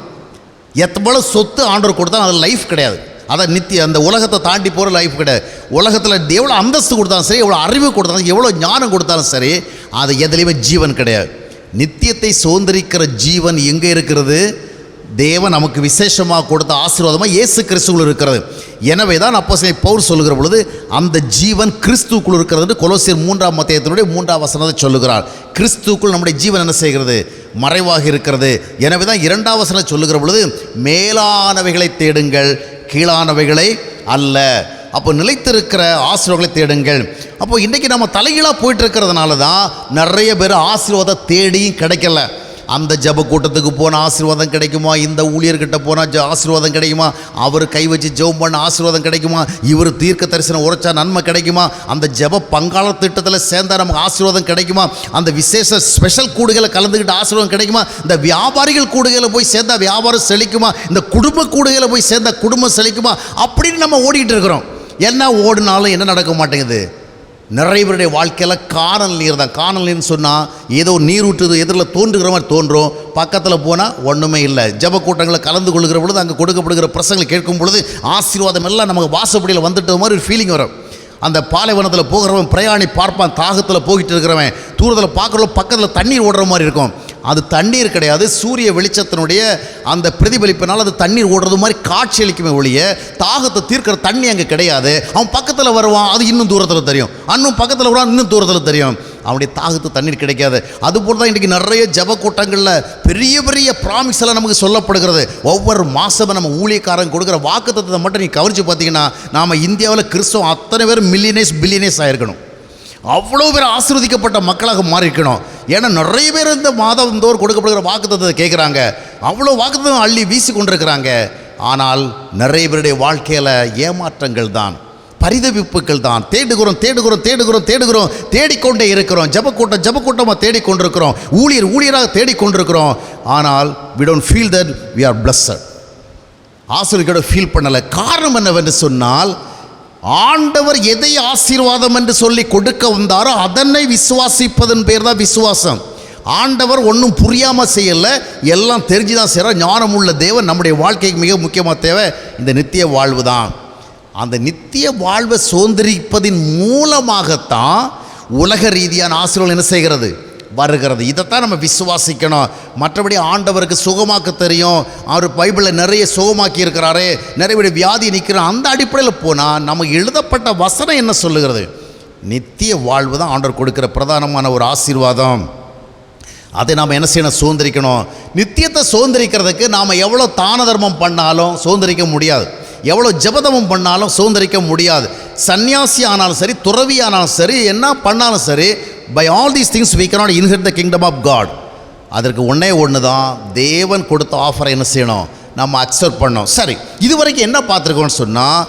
எவ்வளோ சொத்து ஆண்டவர் கொடுத்தாலும் அது லைஃப் கிடையாது. அதை நித்திய அந்த உலகத்தை தாண்டி போகிற லைஃப் கிடையாது. உலகத்தில் எவ்வளோ அந்தஸ்து கொடுத்தாலும் சரி, எவ்வளோ அறிவு கொடுத்தாலும், எவ்வளோ ஞானம் கொடுத்தாலும் சரி, அது எதுலேயுமே ஜீவன் கிடையாது. நித்தியத்தை சுதந்திரிக்கிற ஜீவன் எங்கே இருக்கிறது? தேவன் நமக்கு விசேஷமாக கொடுத்த ஆசீர்வாதமாக இயேசு கிறிஸ்துக்குள் இருக்கிறது. எனவே தான் அப்போஸ்தலன் பவுல் சொல்லுகிற பொழுது அந்த ஜீவன் கிறிஸ்துக்குள் இருக்கிறது என்று கொலோசியர் 3ஆம் அத்தியாயத்தினுடைய 3ஆம் வசனத்தை சொல்லுகிறார். கிறிஸ்துக்குள் நம்முடைய ஜீவன் என்ன செய்கிறது? மறைவாக இருக்கிறது. எனவே தான் 2ஆம் வசனம் சொல்லுகிற பொழுது மேலானவைகளை தேடுங்கள், கீழானவைகளை அல்ல. அப்போ நிலைத்திருக்கிற ஆசீர்வாதங்களை தேடுங்கள். அப்போ இன்றைக்கி நம்ம தலைகீழாக போயிட்டு இருக்கிறதுனால தான் நிறைய பேர் ஆசீர்வாதம் தேடியும் கிடைக்கல. அந்த ஜப கூட்டத்துக்கு போனால் ஆசீர்வாதம் கிடைக்குமா? இந்த ஊழியர்கிட்ட போனால் ஆசீர்வாதம் கிடைக்குமா? அவர் கை வச்சு ஜெபம் பண்ண ஆசீர்வாதம் கிடைக்குமா? இவர் தீர்க்க தரிசனம் உரைச்சா நன்மை கிடைக்குமா? அந்த ஜப பங்காளர் திட்டத்தில் சேர்ந்தால் நமக்கு ஆசீர்வாதம் கிடைக்குமா? அந்த விசேஷ ஸ்பெஷல் கூடுகளை கலந்துக்கிட்டு ஆசீர்வாதம் கிடைக்குமா? இந்த வியாபாரிகள் கூடுகளை போய் சேர்ந்தால் வியாபாரம் செழிக்குமா? இந்த குடும்ப கூடுகளை போய் சேர்ந்தால் குடும்பம் செழிக்குமா? அப்படின்னு நம்ம ஓடிக்கிட்டு இருக்கிறோம். என்ன ஓடினாலும் என்ன நடக்க மாட்டேங்குது? நிறைய பேருடைய வாழ்க்கையில் காணல் நீர் தான். காணல் நீர்னு சொன்னால் ஏதோ நீர் ஊற்றுது எதிரில் தோன்றுகிற மாதிரி தோன்றும், பக்கத்தில் போனால் ஒன்றுமே இல்லை. ஜப கூட்டங்களை கலந்து கொள்கிற பொழுது அங்கே கொடுக்கப்படுகிற பிரசங்களை கேட்கும் பொழுது ஆசீர்வாதம் எல்லாம் நமக்கு வாசப்படியில் வந்துட்டு மாதிரி ஒரு ஃபீலிங் வரும். அந்த பாலைவனத்தில் போகிறவன் பிரயாணி பார்ப்பான், தாகத்தில் போய்கிட்டு இருக்கிறவன் தூரத்தில் பார்க்குறவங்க பக்கத்தில் தண்ணீர் ஓடுற மாதிரி இருக்கும். அது தண்ணீர் கிடையாது, சூரிய வெளிச்சத்தினுடைய அந்த பிரதிபலிப்பினால் அது தண்ணீர் ஓடுறது மாதிரி காட்சி அளிக்குமே ஒழிய தாகத்தை தீர்க்கிற தண்ணி அங்கே கிடையாது. அவன் பக்கத்தில் வருவான், அது இன்னும் தூரத்தில் தெரியும், இன்னும் பக்கத்தில் வருவான், இன்னும் தூரத்தில் தெரியும். அவனுடைய தாகத்து தண்ணீர் கிடைக்காது. அதுபோல் தான் இன்றைக்கி நிறைய ஜப கூட்டங்களில் பெரிய பெரிய ப்ராமிஸ் எல்லாம் நமக்கு சொல்லப்படுகிறது. ஒவ்வொரு மாதமும் நம்ம ஊழியக்காரங்க கொடுக்குற வாக்குத்தத்தத்தை மட்டும் நீங்கள் கவனித்து பார்த்தீங்கன்னா நாம் இந்தியாவில் கிறிஸ்தவம் அத்தனை பேர் பில்லியனேஸ் ஆகிருக்கணும். அவ்வளோ பேர் ஆசீர்வதிக்கப்பட்ட மக்களாக மாறிக்கணும். ஏன்னா நிறைய பேர் இந்த மாதந்தோறும் கொடுக்கப்படுகிற வாக்குத்தத்தத்தை கேட்குறாங்க, அவ்வளோ வாக்குத்தத்தம் அள்ளி வீசி கொண்டிருக்கிறாங்க. ஆனால் நிறைய பேருடைய வாழ்க்கையில் ஏமாற்றங்கள் தான். பரிதவிப்புகள் தான். தேடுகிறோம் தேடுகிறோம் தேடுகிறோம் தேடுகிறோம், தேடிக்கொண்டே இருக்கிறோம். ஜபக்கூட்டமாக தேடிக்கொண்டிருக்கிறோம், ஊழியராக தேடிக்கொண்டிருக்கிறோம். ஆனால் we don't feel that we are blessed. ஆசீர்வாதத்தோட ஃபீல் பண்ணலை. காரணம் என்னவென்று சொன்னால், ஆண்டவர் எதை ஆசீர்வாதம் என்று சொல்லி கொடுக்க வந்தாரோ அதனை விசுவாசிப்பதன் பேர் தான் விசுவாசம். ஆண்டவர் ஒன்றும் புரியாமல் செய்யலை, எல்லாம் தெரிஞ்சுதான் செய்கிறார். ஞானம் உள்ள தேவன் நம்முடைய வாழ்க்கைக்கு மிக முக்கியமாக தேவை இந்த நித்திய வாழ்வு தான். அந்த நித்திய வாழ்வை சுதந்திரிப்பதின் மூலமாகத்தான் உலக ரீதியான ஆசீர்வாதம் என்ன செய்கிறது, வருகிறது. இதைத்தான் நம்ம விசுவாசிக்கணும். மற்றபடி ஆண்டவருக்கு சுகமாக்க தெரியும், அவர் பைபிளில் நிறைய சுகமாக்கி இருக்கிறாரு, நிறைய வியாதி நிற்கிறோம், அந்த அடிப்படையில் போனால் நமக்கு எழுதப்பட்ட வசனம் என்ன சொல்லுகிறது? நித்திய வாழ்வு தான் ஆண்டவர் கொடுக்கிற பிரதானமான ஒரு ஆசீர்வாதம். அதை நாம் என்ன செய்யணும்? சுதந்திரிக்கணும். நித்தியத்தை சுதந்திரிக்கிறதுக்கு நாம் எவ்வளோ தான தர்மம் பண்ணாலும் சுதந்திரிக்க முடியாது, எவ்வளோ ஜபதமம் பண்ணாலும் சுதந்திரிக்க முடியாது. சன்னியாசி ஆனாலும் சரி, துறவி ஆனாலும் சரி, என்ன பண்ணாலும் சரி, by all these things we cannot inherit the kingdom of God. அதற்கு ஒன்று தான், தேவன் கொடுத்த ஆஃபரை என்ன செய்யணும்? நம்ம அக்செப்ட் பண்ணோம். சரி, இதுவரைக்கும் என்ன பார்த்துருக்கோம்னு சொன்னால்,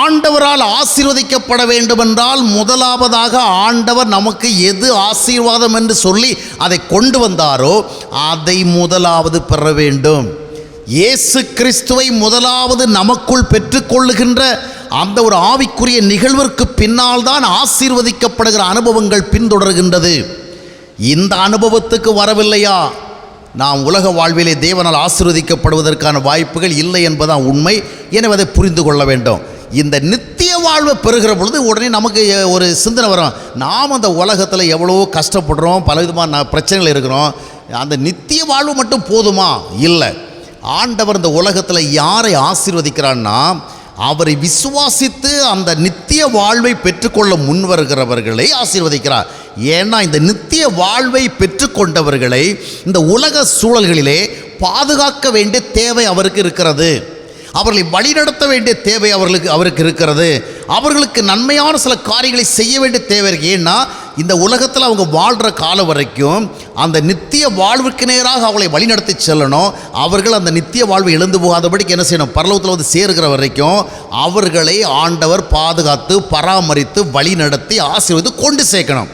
ஆண்டவரால் ஆசீர்வதிக்கப்பட வேண்டுமென்றால் முதலாவதாக ஆண்டவர் நமக்கு எது ஆசீர்வாதம் என்று சொல்லி அதை கொண்டு வந்தாரோ அதை முதலாவது பெற வேண்டும். இயேசு கிறிஸ்துவை முதலாவது நமக்குள் பெற்றுக்கொள்ளுகின்ற அந்த ஒரு ஆவிக்குரிய நிகழ்விற்கு பின்னால் தான் ஆசீர்வதிக்கப்படுகிற அனுபவங்கள் பின்தொடர்கின்றது. இந்த அனுபவத்துக்கு வரவில்லையா, நாம் உலக வாழ்விலே தேவனால் ஆசீர்வதிக்கப்படுவதற்கான வாய்ப்புகள் இல்லை என்பதுதான் உண்மை. எனவே அதை புரிந்து கொள்ள வேண்டும். இந்த நித்திய வாழ்வை பெறுகிற பொழுது உடனே நமக்கு ஒரு சிந்தனை வரும், நாம் அந்த உலகத்தில் எவ்வளோ கஷ்டப்படுறோம், பலவிதமான பிரச்சனைகள் இருக்கிறோம், அந்த நித்திய வாழ்வு மட்டும் போதுமா? இல்லை. ஆண்டவர் இந்த உலகத்தில் யாரை ஆசீர்வதிக்கிறான்னா, அவரை விசுவாசித்து அந்த நித்திய வாழ்வை பெற்றுக்கொள்ள முன்வருகிறவர்களை ஆசீர்வதிக்கிறார். ஏன்னா இந்த நித்திய வாழ்வை பெற்றுக்கொண்டவர்களை இந்த உலக சூழல்களிலே பாதுகாக்க வேண்டிய தேவை அவருக்கு இருக்கிறது, அவர்களை வழிநடத்த வேண்டிய தேவை அவருக்கு இருக்கிறது, அவர்களுக்கு நன்மையான சில காரியங்களை செய்ய வேண்டிய தேவை இருக்குது. ஏன்னா இந்த உலகத்தில் அவங்க வாழ்கிற காலம் வரைக்கும் அந்த நித்திய வாழ்வுக்கு நேராக அவளை வழிநடத்தி செல்லணும். அவர்கள் அந்த நித்திய வாழ்வை எழுந்து போகாதபடிக்கு என்ன செய்யணும்? பரலோகத்தில் வந்து சேருகிற வரைக்கும் அவர்களை ஆண்டவர் பாதுகாத்து பராமரித்து வழிநடத்தி ஆசீர்வதித்து கொண்டு சேர்க்கணும்.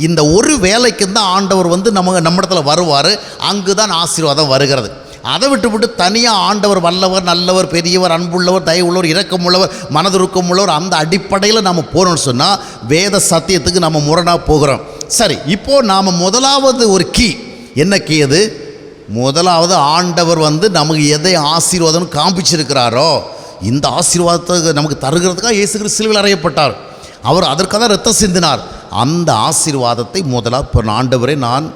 இந்த ஒரு வேலைக்கு தான் ஆண்டவர் வந்து நம்மிடத்தில் வருவார். அங்கு தான் ஆசீர்வாதம் வருகிறது. அதை விட்டு தனியாக ஆண்டவர் வல்லவர், நல்லவர், பெரியவர், அன்புள்ளவர், தயவுள்ளவர், இரக்கமுள்ளவர், மனதுருக்கம் உள்ளவர், அந்த அடிப்படையில் நம்ம போகிறோம்னு சொன்னால் வேத சத்தியத்துக்கு நம்ம முரணாக போகிறோம். சரி, இப்போது நாம் முதலாவது ஒரு கீ, என்ன கீ அது? முதலாவது ஆண்டவர் வந்து நமக்கு எதை ஆசீர்வாதம்னு காண்பிச்சிருக்கிறாரோ இந்த ஆசீர்வாதத்தை நமக்கு தருகிறதுக்காக இயேசு கிறிஸ்து சிலுவையில் அறையப்பட்டார். அவர் அதற்காக தான் ரத்தம் சிந்தினார். அந்த ஆசீர்வாதத்தை முதலாவது ஆண்டவரே, நான்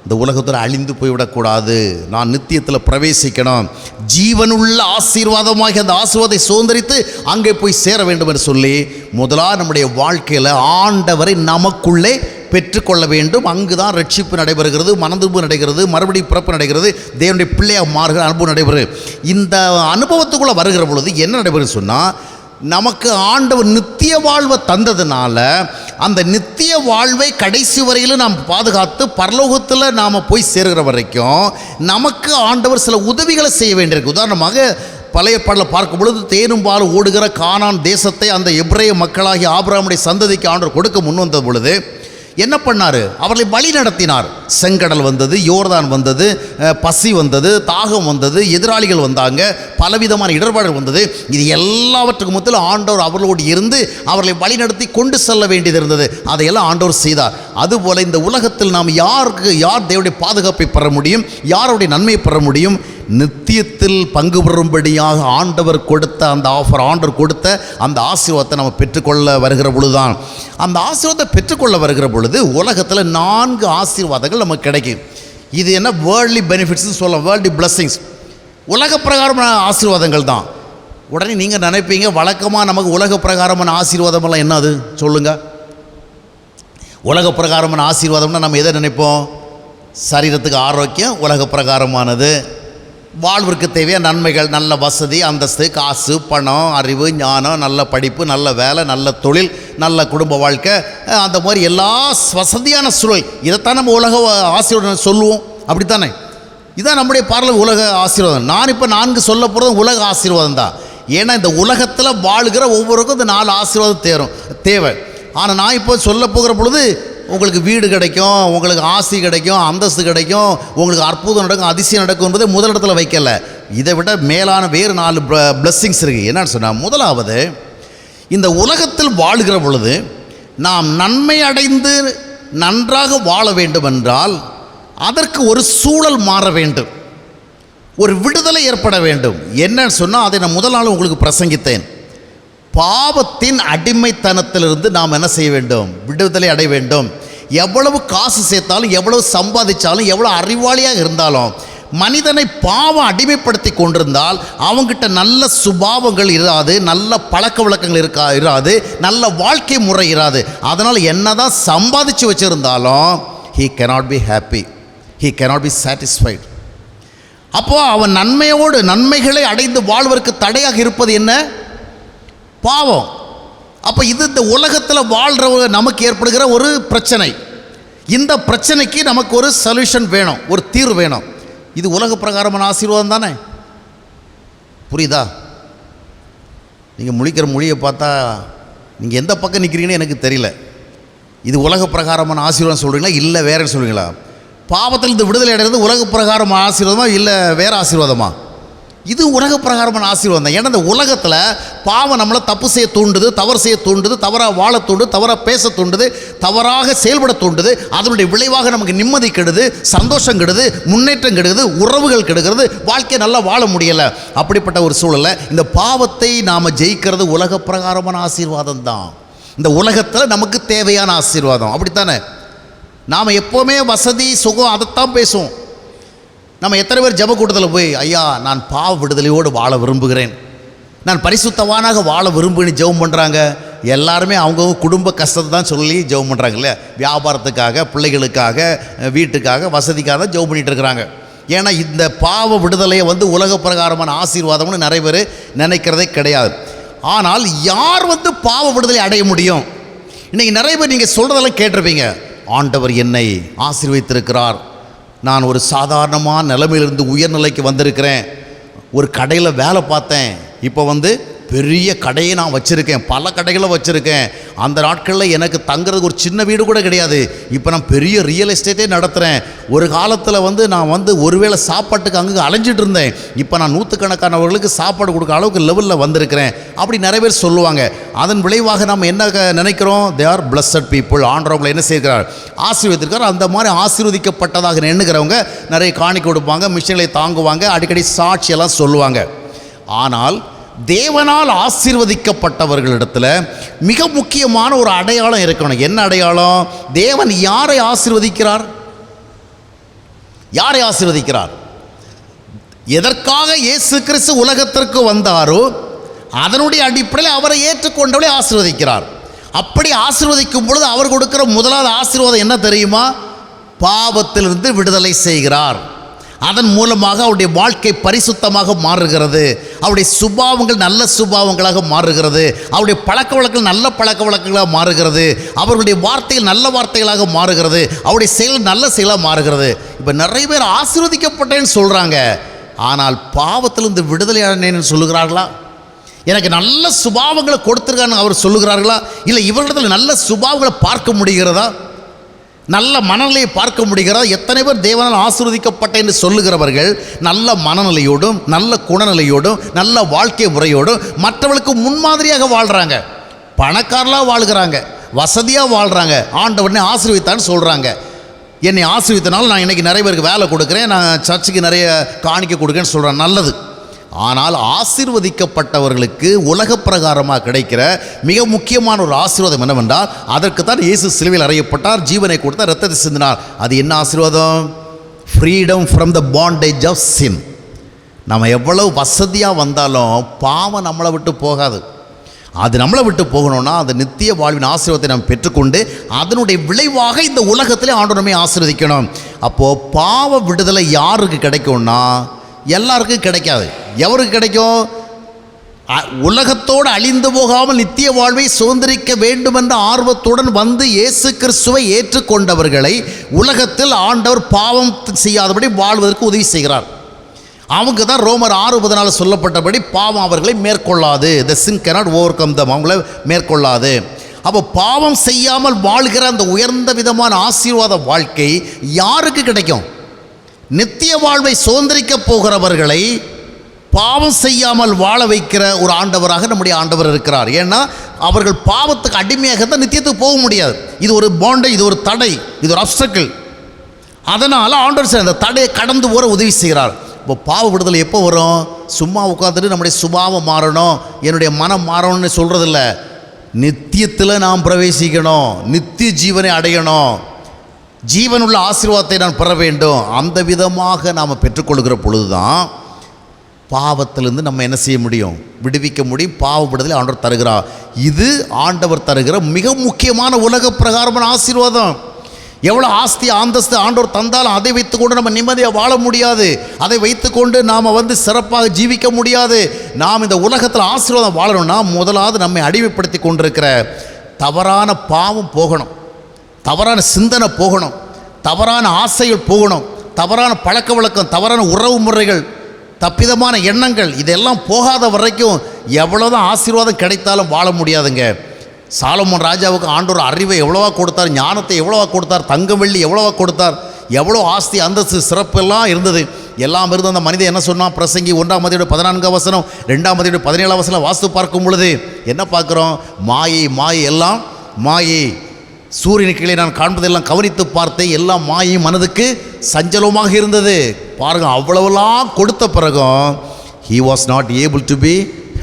இந்த உலகத்தில் அழிந்து போய்விடக்கூடாது, நான் நித்தியத்தில் பிரவேசிக்கணும், ஜீவனுள்ள ஆசீர்வாதமாகி அந்த ஆசீர்வாதத்தை சுதந்திரித்து அங்கே போய் சேர வேண்டும் என்று சொல்லி முதலாக நம்முடைய வாழ்க்கையில் ஆண்டவரை நமக்குள்ளே பெற்றுக்கொள்ள வேண்டும். அங்கு தான் ரட்சிப்பு நடைபெறுகிறது, மனதுர்ப்பு நடைகிறது, மறுபடியும் பிறப்பு நடைகிறது, தேவனுடைய பிள்ளையாக மாறுகிற அனுபவம் நடைபெறும். இந்த அனுபவத்துக்குள்ளே வருகிற பொழுது என்ன நடைபெறும் சொன்னால், நமக்கு ஆண்டவர் நித்திய வாழ்வை தந்ததுனால அந்த நித்திய வாழ்வை கடைசி வரையிலும் நாம் பாதுகாத்து பரலோகத்தில் நாம் போய் சேருகிற வரைக்கும் நமக்கு ஆண்டவர் சில உதவிகளை செய்ய வேண்டியிருக்கு. உதாரணமாக பழைய பாடலை பார்க்கும் பொழுது, தேனும் பாலும் ஓடுகிற கானான் தேசத்தை அந்த எபிரேய மக்களாகிய ஆபிரகாமுடைய சந்ததிக்கு ஆண்டவர் கொடுக்க முன் வந்த பொழுது என்ன பண்ணார்? அவர்களை வழி நடத்தினார். செங்கடல் வந்தது, யோர்தான் வந்தது, பசி வந்தது, தாகம் வந்தது, எதிராளிகள் வந்தாங்க, பலவிதமான இடர்பாடுகள் வந்தது. இது எல்லாவற்றுக்கு மத்தியில் ஆண்டவர் அவர்களோடு இருந்து அவர்களை வழி நடத்தி கொண்டு செல்ல வேண்டியது இருந்தது. அதையெல்லாம் ஆண்டவர் செய்தார். அதுபோல் இந்த உலகத்தில் நாம் யார் தேவனுடைய பாதுகாப்பை பெற முடியும், யாருடைய நன்மையை பெற முடியும்? நித்தியத்தில் பங்கு பெறும்படியாக ஆண்டவர் கொடுத்த அந்த ஆஃபர், ஆண்டவர் கொடுத்த அந்த ஆசீர்வாதத்தை நம்ம பெற்றுக்கொள்ள வருகிற பொழுதுதான். அந்த ஆசீர்வாதத்தை பெற்றுக்கொள்ள வருகிற பொழுது உலகத்தில் 4 ஆசீர்வாதங்கள் நமக்கு கிடைக்கும். இது என்ன? வேர்ல்ட்லி பெனிஃபிட்ஸ்னு சொல்லலாம், வேர்ல்ட்லி பிளஸ்ஸிங்ஸ், உலக பிரகாரமான ஆசீர்வாதங்கள் தான். உடனே நீங்கள் நினைப்பீங்க, வழக்கமாக நமக்கு உலக பிரகாரமான ஆசீர்வாதமெல்லாம் என்ன அது சொல்லுங்கள்? உலக பிரகாரமான ஆசீர்வாதம்னா நம்ம எதை நினைப்போம்? சரீரத்துக்கு ஆரோக்கியம் உலக பிரகாரமானது, வாழ்விற்கு தேவையான நன்மைகள், நல்ல வசதி, அந்தஸ்து, காசு, பணம், அறிவு, ஞானம், நல்ல படிப்பு, நல்ல வேலை, நல்ல தொழில், நல்ல குடும்ப வாழ்க்கை, அந்த மாதிரி எல்லா வசதியான சூழல், இதைத்தான் நம்ம உலக ஆசீர்வாதம் சொல்லுவோம். அப்படித்தானே? இதுதான் நம்முடைய பார்வை உலக ஆசீர்வாதம். நான் இப்போ 4 சொல்ல போகிறது உலக ஆசீர்வாதம் தான். ஏன்னா இந்த உலகத்தில் வாழ்கிற ஒவ்வொருக்கும் இந்த 4 ஆசீர்வாதம் தேவை. ஆனால் நான் இப்போ சொல்ல போகிற பொழுது உங்களுக்கு வீடு கிடைக்கும், உங்களுக்கு ஆசி கிடைக்கும், அந்தஸ்து கிடைக்கும், உங்களுக்கு அற்புதம் நடக்கும், அதிசயம் நடக்கும் என்பதை முதலிடத்தில் வைக்கல. இதை விட மேலான வேறு 4 பிளஸ்ஸிங்ஸ் இருக்குது. என்னன்னு சொன்னால், முதலாவது, இந்த உலகத்தில் வாழ்கிற பொழுது நாம் நன்மை அடைந்து நன்றாக வாழ வேண்டும் என்றால் அதற்கு ஒரு சூழல் மாற வேண்டும், ஒரு விடுதலை ஏற்பட வேண்டும். என்னன்னு சொன்னால், அதை நான் முதல் நாள் உங்களுக்கு பிரசங்கித்தேன். பாவத்தின் அடிமைத்தனத்திலிருந்து நாம் என்ன செய்ய வேண்டும்? விடுதலை அடைய வேண்டும். எவ்வளவு காசு சேர்த்தாலும், எவ்வளவு சம்பாதிச்சாலும், எவ்வளோ அறிவாளியாக இருந்தாலும் மனிதனை பாவம் அடிமைப்படுத்தி கொண்டிருந்தால் அவங்ககிட்ட நல்ல சுபாவங்கள் இராது, நல்ல பழக்க வழக்கங்கள் இராது, நல்ல வாழ்க்கை முறை இராது. அதனால் என்னதான் சம்பாதிச்சு வச்சிருந்தாலும் he cannot be happy, he cannot be satisfied. அப்போ அவன் நன்மைகளை அடைந்து வாழ்வதற்கு தடையாக இருப்பது என்ன? பாவம். அப்போ இது இந்த உலகத்தில் வாழ்கிற நமக்கு ஏற்படுகிற ஒரு பிரச்சனை. இந்த பிரச்சனைக்கு நமக்கு ஒரு சொல்யூஷன் வேணும், ஒரு தீர்வு வேணும். இது உலக பிரகாரமான ஆசீர்வாதம் தானே? புரியுதா? நீங்கள் முழிக்கிற மொழியை பார்த்தா நீங்கள் எந்த பக்கம் நிற்கிறீங்கன்னு எனக்கு தெரியல. இது உலக பிரகாரமான ஆசீர்வாதம் சொல்கிறீங்களா, இல்லை வேறன்னு சொல்கிறீங்களா? பாவத்திலிருந்து விடுதலை அடைகிறது உலக பிரகாரமான ஆசீர்வாதமா, இல்லை வேறு ஆசீர்வாதமா? இது உலக பிரகாரமான ஆசீர்வாதம் தான். ஏன்னா இந்த உலகத்தில் பாவம் நம்மளை தப்பு செய்ய தூண்டுது, தவறு செய்ய தூண்டுது, தவறாக வாழ தூண்டுது, தவறாக பேச தூண்டுது, தவறாக செயல்பட தூண்டுது. அதனுடைய விளைவாக நமக்கு நிம்மதி கெடுது, சந்தோஷம் கெடுது, முன்னேற்றம் கெடுது, உறவுகள் கெடுகிறது, வாழ்க்கையை நல்லா வாழ முடியலை. அப்படிப்பட்ட ஒரு சூழலில் இந்த பாவத்தை நாம் ஜெயிக்கிறது உலக பிரகாரமான ஆசீர்வாதம் தான். இந்த உலகத்தில் நமக்கு தேவையான ஆசீர்வாதம். அப்படித்தானே? நாம் எப்போவுமே வசதி சுகம் அதைத்தான் பேசுவோம். நம்ம எத்தனை பேர் ஜெப கூட்டத்தில் போய், ஐயா நான் பாவ விடுதலையோடு வாழ விரும்புகிறேன், நான் பரிசுத்தவானாக வாழ விரும்புன்னு ஜெபம் பண்ணுறாங்க. எல்லாருமே அவங்கவுங்க குடும்ப கஷ்டத்தை தான் சொல்லி ஜெபம் பண்ணுறாங்க இல்லையா? வியாபாரத்துக்காக, பிள்ளைகளுக்காக, வீட்டுக்காக, வசதிக்காக தான் ஜெபம் பண்ணிகிட்டு இருக்கிறாங்க. ஏன்னா இந்த பாவ விடுதலையை உலக பிரகாரமான ஆசீர்வாதம்னு நிறைய பேர் நினைக்கிறதே கிடையாது. ஆனால் யார் பாவ விடுதலை அடைய முடியும்? இன்றைக்கி நிறைய பேர் நீங்கள் சொல்கிறதெல்லாம் கேட்டிருப்பீங்க. ஆண்டவர் என்னை ஆசீர்வதித்திருக்கிறார், நான் ஒரு சாதாரணமான நிலைமையிலிருந்து உயர்நிலைக்கு வந்திருக்கிறேன், ஒரு கடையில் வேலை பார்த்தேன், இப்போ பெரிய கடையை நான் வச்சுருக்கேன், பல கடைகளை வச்சுருக்கேன். அந்த நாட்களில் எனக்கு தங்குறதுக்கு ஒரு சின்ன வீடு கூட கிடையாது, இப்போ நான் பெரிய ரியல் எஸ்டேட்டே நடத்துகிறேன். ஒரு காலத்தில் நான் ஒருவேளை சாப்பாட்டுக்கு அங்கே அலைஞ்சிட்டு இருந்தேன், இப்போ நான் நூற்றுக்கணக்கானவர்களுக்கு சாப்பாடு கொடுக்க அளவுக்கு லெவலில் வந்திருக்கிறேன். அப்படி நிறைய பேர் சொல்லுவாங்க. அதன் விளைவாக நம்ம என்ன நினைக்கிறோம்? They are blessed people. ஆண்டவங்களை என்ன செய்கிறார்? ஆசீர்வதித்திருக்கார். அந்த மாதிரி ஆசீர்வதிக்கப்பட்டதாக எண்ணுகிறவங்க நிறைய காணிக்கை கொடுப்பாங்க, மிஷின்களை தாங்குவாங்க, அடிக்கடி சாட்சியெல்லாம் சொல்லுவாங்க. ஆனால் தேவனால் ஆசீர்வதிக்கப்பட்டவர்களிடத்தில் மிக முக்கியமான ஒரு அடையாளம் இருக்கணும். என்ன அடையாளம்? தேவன் யாரை ஆசீர்வதிக்கிறார்? யாரை ஆசீர்வதிக்கிறார்? எதற்காக இயேசு கிறிஸ்து உலகத்திற்கு வந்தாரோ அதனுடைய அடிப்படையில் அவரை ஏற்றுக்கொண்டவளை ஆசீர்வதிக்கிறார். அப்படி ஆசீர்வதிக்கும் பொழுது அவர் கொடுக்கிற முதலாவது ஆசீர்வாதம் என்ன தெரியுமா? பாவத்திலிருந்து விடுதலை செய்கிறார். அதன் மூலமாக அவருடைய வாழ்க்கை பரிசுத்தமாக மாறுகிறது, அவருடைய சுபாவங்கள் நல்ல சுபாவங்களாக மாறுகிறது, அவருடைய பழக்க வழக்கங்கள் நல்ல பழக்க வழக்கங்களாக மாறுகிறது, அவர்களுடைய வார்த்தைகள் நல்ல வார்த்தைகளாக மாறுகிறது, அவருடைய செயல் நல்ல செயலாக மாறுகிறது. இப்போ நிறைய பேர் ஆசீர்வதிக்கப்பட்டேன்னு சொல்கிறாங்க, ஆனால் பாவத்திலிருந்து விடுதலை அடைந்தேன்னு சொல்லுகிறார்களா? எனக்கு நல்ல சுபாவங்களை கொடுத்துருக்கான்னு அவர் சொல்லுகிறார்களா? இல்லை இவர்களிடத்தில் நல்ல சுபாவங்களை பார்க்க முடிகிறதா? நல்ல மனநிலையை பார்க்க முடிகிறதா? எத்தனை பேர் தேவனால் ஆசீர்வதிக்கப்பட்ட என்று சொல்லுகிறவர்கள் நல்ல மனநிலையோடும், நல்ல குணநிலையோடும், நல்ல வாழ்க்கை முறையோடும் மற்றவர்களுக்கு முன்மாதிரியாக வாழ்கிறாங்க, பணக்காரலாக வாழ்கிறாங்க, வசதியாக வாழ்கிறாங்க, ஆண்டவனே ஆசீர்வதித்தான்னு சொல்கிறாங்க. என்னை ஆசீர்வதித்தனால நான் இன்றைக்கி நிறைய பேருக்கு வேலை கொடுக்குறேன், நான் சர்ச்சுக்கு நிறைய காணிக்கை கொடுக்குறேன்னு சொல்கிறேன், நல்லது. ஆனால் ஆசீர்வதிக்கப்பட்டவர்களுக்கு உலக பிரகாரமாக கிடைக்கிற மிக முக்கியமான ஒரு ஆசீர்வாதம் என்னவென்றால், அதற்கு தான் இயேசு சிலுவையில் அறையப்பட்டார், ஜீவனை கொடுத்தார், இரத்தத்தை சிந்தினார். அது என்ன ஆசீர்வாதம்? Freedom from the bondage of sin. நம்ம எவ்வளவு வசதியாக வந்தாலும் பாவம் நம்மளை விட்டு போகாது. அது நம்மளை விட்டு போகணும்னா அந்த நித்திய வாழ்வின் ஆசீர்வாதத்தை நம்ம பெற்றுக்கொண்டு அதனுடைய விளைவாக இந்த உலகத்திலே ஆண்டவரை ஆசீர்வதிக்கணும். அப்போது பாவ விடுதலை யாருக்கு கிடைக்கும்னா எல்லாருக்கும் கிடைக்காது. எவருக்கு கிடைக்கும்? உலகத்தோடு அழிந்து போகாமல் நித்திய வாழ்வை சுதந்திரிக்க வேண்டும் என்ற ஆர்வத்துடன் இயேசு கிறிஸ்துவை ஏற்றுக்கொண்டவர்களை உலகத்தில் ஆண்டவர் பாவம் செய்யாதபடி வாழ்வதற்கு உதவி செய்கிறார். அவங்க தான் ரோமர் 6:14 சொல்லப்பட்டபடி பாவம் அவர்களை மேற்கொள்ளாது. the sin cannot overcome them, அவங்கள மேற்கொள்ளாது. அப்போ பாவம் செய்யாமல் வாழ்கிற அந்த உயர்ந்த விதமான ஆசீர்வாத வாழ்க்கை யாருக்கு கிடைக்கும்? நித்திய வாழ்வை சுதந்திரிக்க போகிறவர்களை பாவம் செய்யாமல் வாழ வைக்கிற ஒரு ஆண்டவராக நம்முடைய ஆண்டவர் இருக்கிறார். ஏன்னா அவர்கள் பாவத்துக்கு அடிமையாக தான் நித்தியத்துக்கு போக முடியாது. இது ஒரு பாண்டை, இது ஒரு தடை, இது ஒரு அப்சக்கிள். அதனால் ஆண்டவர் அந்த தடையை கடந்து போகிற உதவி செய்கிறார். இப்போ பாவ விடுதலை எப்போ வரும்? சும்மா உட்காந்துட்டு நம்முடைய சுபாவம் மாறணும், என்னுடைய மனம் மாறணும்னு சொல்கிறதில்ல. நித்தியத்தில் நாம் பிரவேசிக்கணும், நித்திய ஜீவனை அடையணும், ஜீவனுள்ள ஆசீர்வாதத்தை நான் பெற வேண்டும். அந்த விதமாக நாம் பெற்றுக்கொள்கிற பொழுது தான் பாவத்திலிருந்து நம்ம என்ன செய்ய முடியும்? விடுவிக்க முடியும். பாவ விடுதலை ஆண்டவர் தருகிறார். இது ஆண்டவர் தருகிற மிக முக்கியமான உலக பிரகாரமான ஆசீர்வாதம். எவ்வளோ ஆஸ்தி அந்தஸ்து ஆண்டவர் தந்தாலும் அதை வைத்துக்கொண்டு நம்ம நிம்மதியாக வாழ முடியாது. அதை வைத்துக்கொண்டு நாம் சிறப்பாக ஜீவிக்க முடியாது. நாம் இந்த உலகத்தில் ஆசீர்வாதம் வாழணும்னா முதலாவது நம்மை அடிமைப்படுத்தி கொண்டிருக்கிற தவறான பாவம் போகணும், தவறான சிந்தனை போகணும், தவறான ஆசைகள் போகணும், தவறான பழக்க வழக்கம், தவறான உறவு முறைகள், தப்பிதமான எண்ணங்கள், இதெல்லாம் போகாத வரைக்கும் எவ்வளோதான் ஆசீர்வாதம் கிடைத்தாலும் வாழ முடியாதுங்க. சாலமோன் ராஜாவுக்கு ஆண்டவர் அறிவை எவ்வளோவா கொடுத்தார், ஞானத்தை எவ்வளோவா கொடுத்தார், தங்கம் வெள்ளி எவ்வளோவா கொடுத்தார், எவ்வளோ ஆஸ்தி அந்தஸ்து சிறப்பு எல்லாம் இருந்தது. எல்லாம் இருந்து அந்த மனிதன் என்ன சொன்னான்? பிரசங்கி 1:14 2:17 வாஸ்து பார்க்கும் பொழுது என்ன பார்க்குறோம்? மாயை, மாயை, எல்லாம் மாயை. சூரியன் கீழே நான் காண்பதெல்லாம் கவனித்து பார்த்தேன், எல்லாம் மாயை, மனதுக்கு சஞ்சலமாக இருந்தது. பாருங்கள், அவ்வளவுலாம் கொடுத்த பிறகும் he was not able to be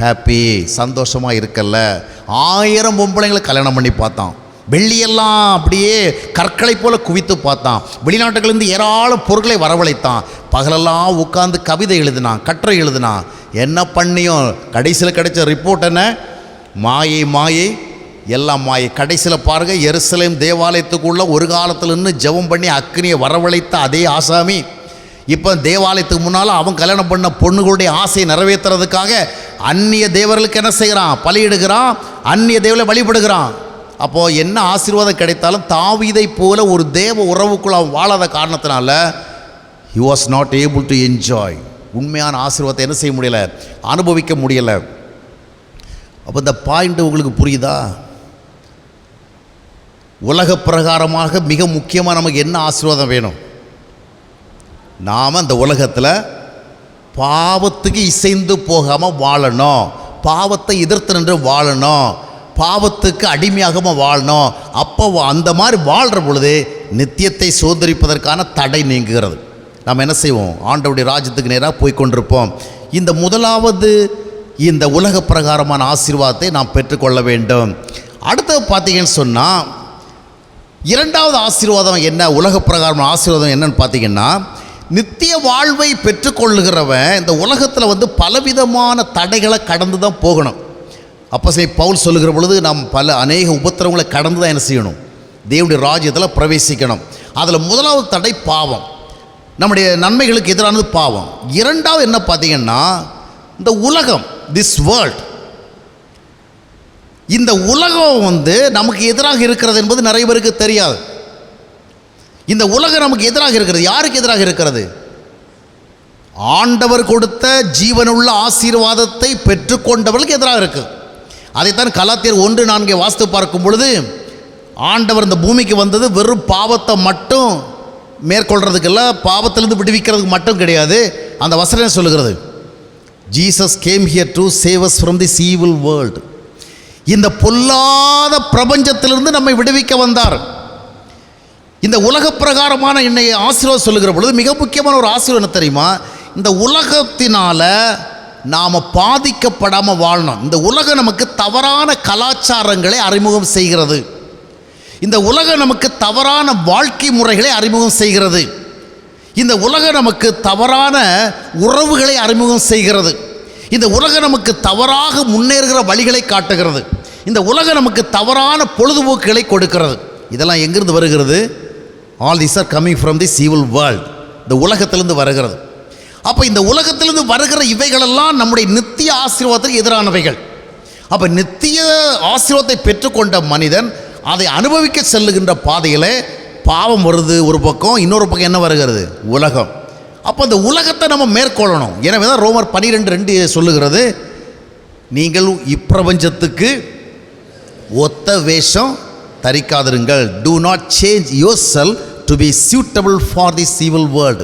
happy, சந்தோஷமாக இருக்கல்ல. 1000 பொம்பளைங்களை கல்யாணம் பண்ணி பார்த்தான், வெள்ளியெல்லாம் அப்படியே கற்களை போல குவித்து பார்த்தான், வெளிநாட்டுகளிலிருந்து ஏராளம் பொருட்களை வரவழைத்தான், பகலெல்லாம் உட்கார்ந்து கவிதை எழுதினான், கட்டுரை எழுதினான். என்ன பண்ணியும் கடைசியில் கிடைச்ச ரிப்போர்ட் என்ன? மாயை, மாயை, எல்லாம் மாயை. கடைசியில் பாருங்கள், எருசலேம் தேவாலயத்துக்குள்ள ஒரு காலத்தில் நின்று ஜெபம் பண்ணி அக்னியை வரவழைத்த அதே ஆசாமி இப்போ தேவாலயத்துக்கு முன்னால் அவன் கல்யாணம் பண்ண பொண்ணுகளுடைய ஆசையை நிறைவேற்றுறதுக்காக அந்நிய தேவர்களுக்கு என்ன செய்கிறான்? பலியிடுகிறான், அந்நிய தேவரை வழிபடுகிறான். அப்போது என்ன ஆசீர்வாதம் கிடைத்தாலும் தாவீதை போல ஒரு தேவ உறவுக்குள் அவன் வாழாத காரணத்தினால he was not able to enjoy, உண்மையான ஆசீர்வாதத்தை என்ன செய்ய முடியலை? அனுபவிக்க முடியலை. அப்போ இந்த பாயிண்ட் உங்களுக்கு புரியுதா? உலக பிரகாரமாக மிக முக்கியமாக நமக்கு என்ன ஆசீர்வாதம் வேணும்? நாம் அந்த உலகத்தில் பாவத்துக்கு இசைந்து போகாமல் வாழணும், பாவத்தை எதிர்த்து நின்று வாழணும், பாவத்துக்கு அடிமையாகாமல் வாழணும். அப்போ அந்த மாதிரி வாழ்கிற பொழுது நித்தியத்தை சுதந்திரிப்பதற்கான தடை நீங்குகிறது. நாம் என்ன செய்வோம்? ஆண்டவருடைய ராஜ்யத்துக்கு நேராக போய்கொண்டிருப்போம். இந்த முதலாவது இந்த உலக பிரகாரமான ஆசீர்வாதத்தை நாம் பெற்றுக்கொள்ள வேண்டும். அடுத்தது பார்த்தீங்கன்னு சொன்னால், இரண்டாவது ஆசீர்வாதம் என்ன? உலக பிரகாரமான ஆசீர்வாதம் என்னன்னு பார்த்தீங்கன்னா, நித்திய வாழ்வை பெற்றுக்கொள்ளுகிறவன் இந்த உலகத்தில் பலவிதமான தடைகளை கடந்து தான் போகணும். அப்போ பவுல் சொல்லுகிற பொழுது நாம் அநேக உபத்திரவங்களை கடந்து தான் என்ன செய்யணும்? தேவனுடைய ராஜ்யத்தில் பிரவேசிக்கணும். அதில் முதலாவது தடை பாவம், நம்முடைய நன்மைகளுக்கு எதிரானது பாவம். இரண்டாவது என்ன பார்த்தீங்கன்னா, இந்த உலகம், திஸ் வேர்ல்ட், இந்த உலகம் நமக்கு எதிராக இருக்கிறது என்பது நிறைய பேருக்கு தெரியாது. இந்த உலகம் நமக்கு எதிராக இருக்கிறது. யாருக்கு எதிராக இருக்கிறது? ஆண்டவர் கொடுத்த ஜீவனுள்ள ஆசீர்வாதத்தை பெற்றுக்கொண்டவர்களுக்கு எதிராக இருக்குது. அதைத்தான் கலாத்தியர் 1:4 வாஸ்து பார்க்கும் பொழுது, ஆண்டவர் இந்த பூமிக்கு வந்தது வெறும் பாவத்தை மட்டும் மேற்கொள்றதுக்கு இல்லை, பாவத்திலிருந்து விடுவிக்கிறதுக்கு மட்டும் கிடையாது. அந்த வசனம் சொல்லுகிறது, Jesus game here to save as from this evil world. இந்த பொல்லாத பிரபஞ்சத்திலிருந்து நம்மை விடுவிக்க வந்தார். இந்த உலக பிரகாரமான என்னை ஆசீர்வாதம் சொல்லுகிற பொழுது மிக முக்கியமான ஒரு ஆசீர்வாதம் தெரியுமா? இந்த உலகத்தினால் நாம் பாதிக்கப்படாமல் வாழணும். இந்த உலகம் நமக்கு தவறான கலாச்சாரங்களை அறிமுகம் செய்கிறது. இந்த உலகம் நமக்கு தவறான வாழ்க்கை முறைகளை அறிமுகம் செய்கிறது. இந்த உலகம் நமக்கு தவறான உறவுகளை அறிமுகம் செய்கிறது. இந்த உலகம் நமக்கு தவறாக முன்னேறுகிற வழிகளை காட்டுகிறது. இந்த உலகம் நமக்கு தவறான பொழுதுபோக்குகளை கொடுக்கிறது. இதெல்லாம் எங்கிருந்து வருகிறது? All these are coming from this evil world. இந்த உலகத்திலிருந்து வருகிறது. அப்போ இந்த உலகத்திலிருந்து வருகிற இவைகளெல்லாம் நம்முடைய நித்திய ஆசீர்வாதத்துக்கு எதிரானவைகள். அப்போ நித்திய ஆசீர்வாதத்தை பெற்றுக்கொண்ட மனிதன் அதை அனுபவிக்க செல்லுகின்ற பாதையில் பாவம் வருது ஒரு பக்கம், இன்னொரு பக்கம் என்ன வருகிறது? உலகம். அப்போ அந்த உலகத்தை நம்ம மேற்கொள்ளணும். எனவே தான் ரோமர் 12:2 சொல்லுகிறது, நீங்கள் இப்பிரபஞ்சத்துக்கு ஒத்த வேஷம் தரிக்காதிருங்கள். do not change yourself to be suitable for this evil world.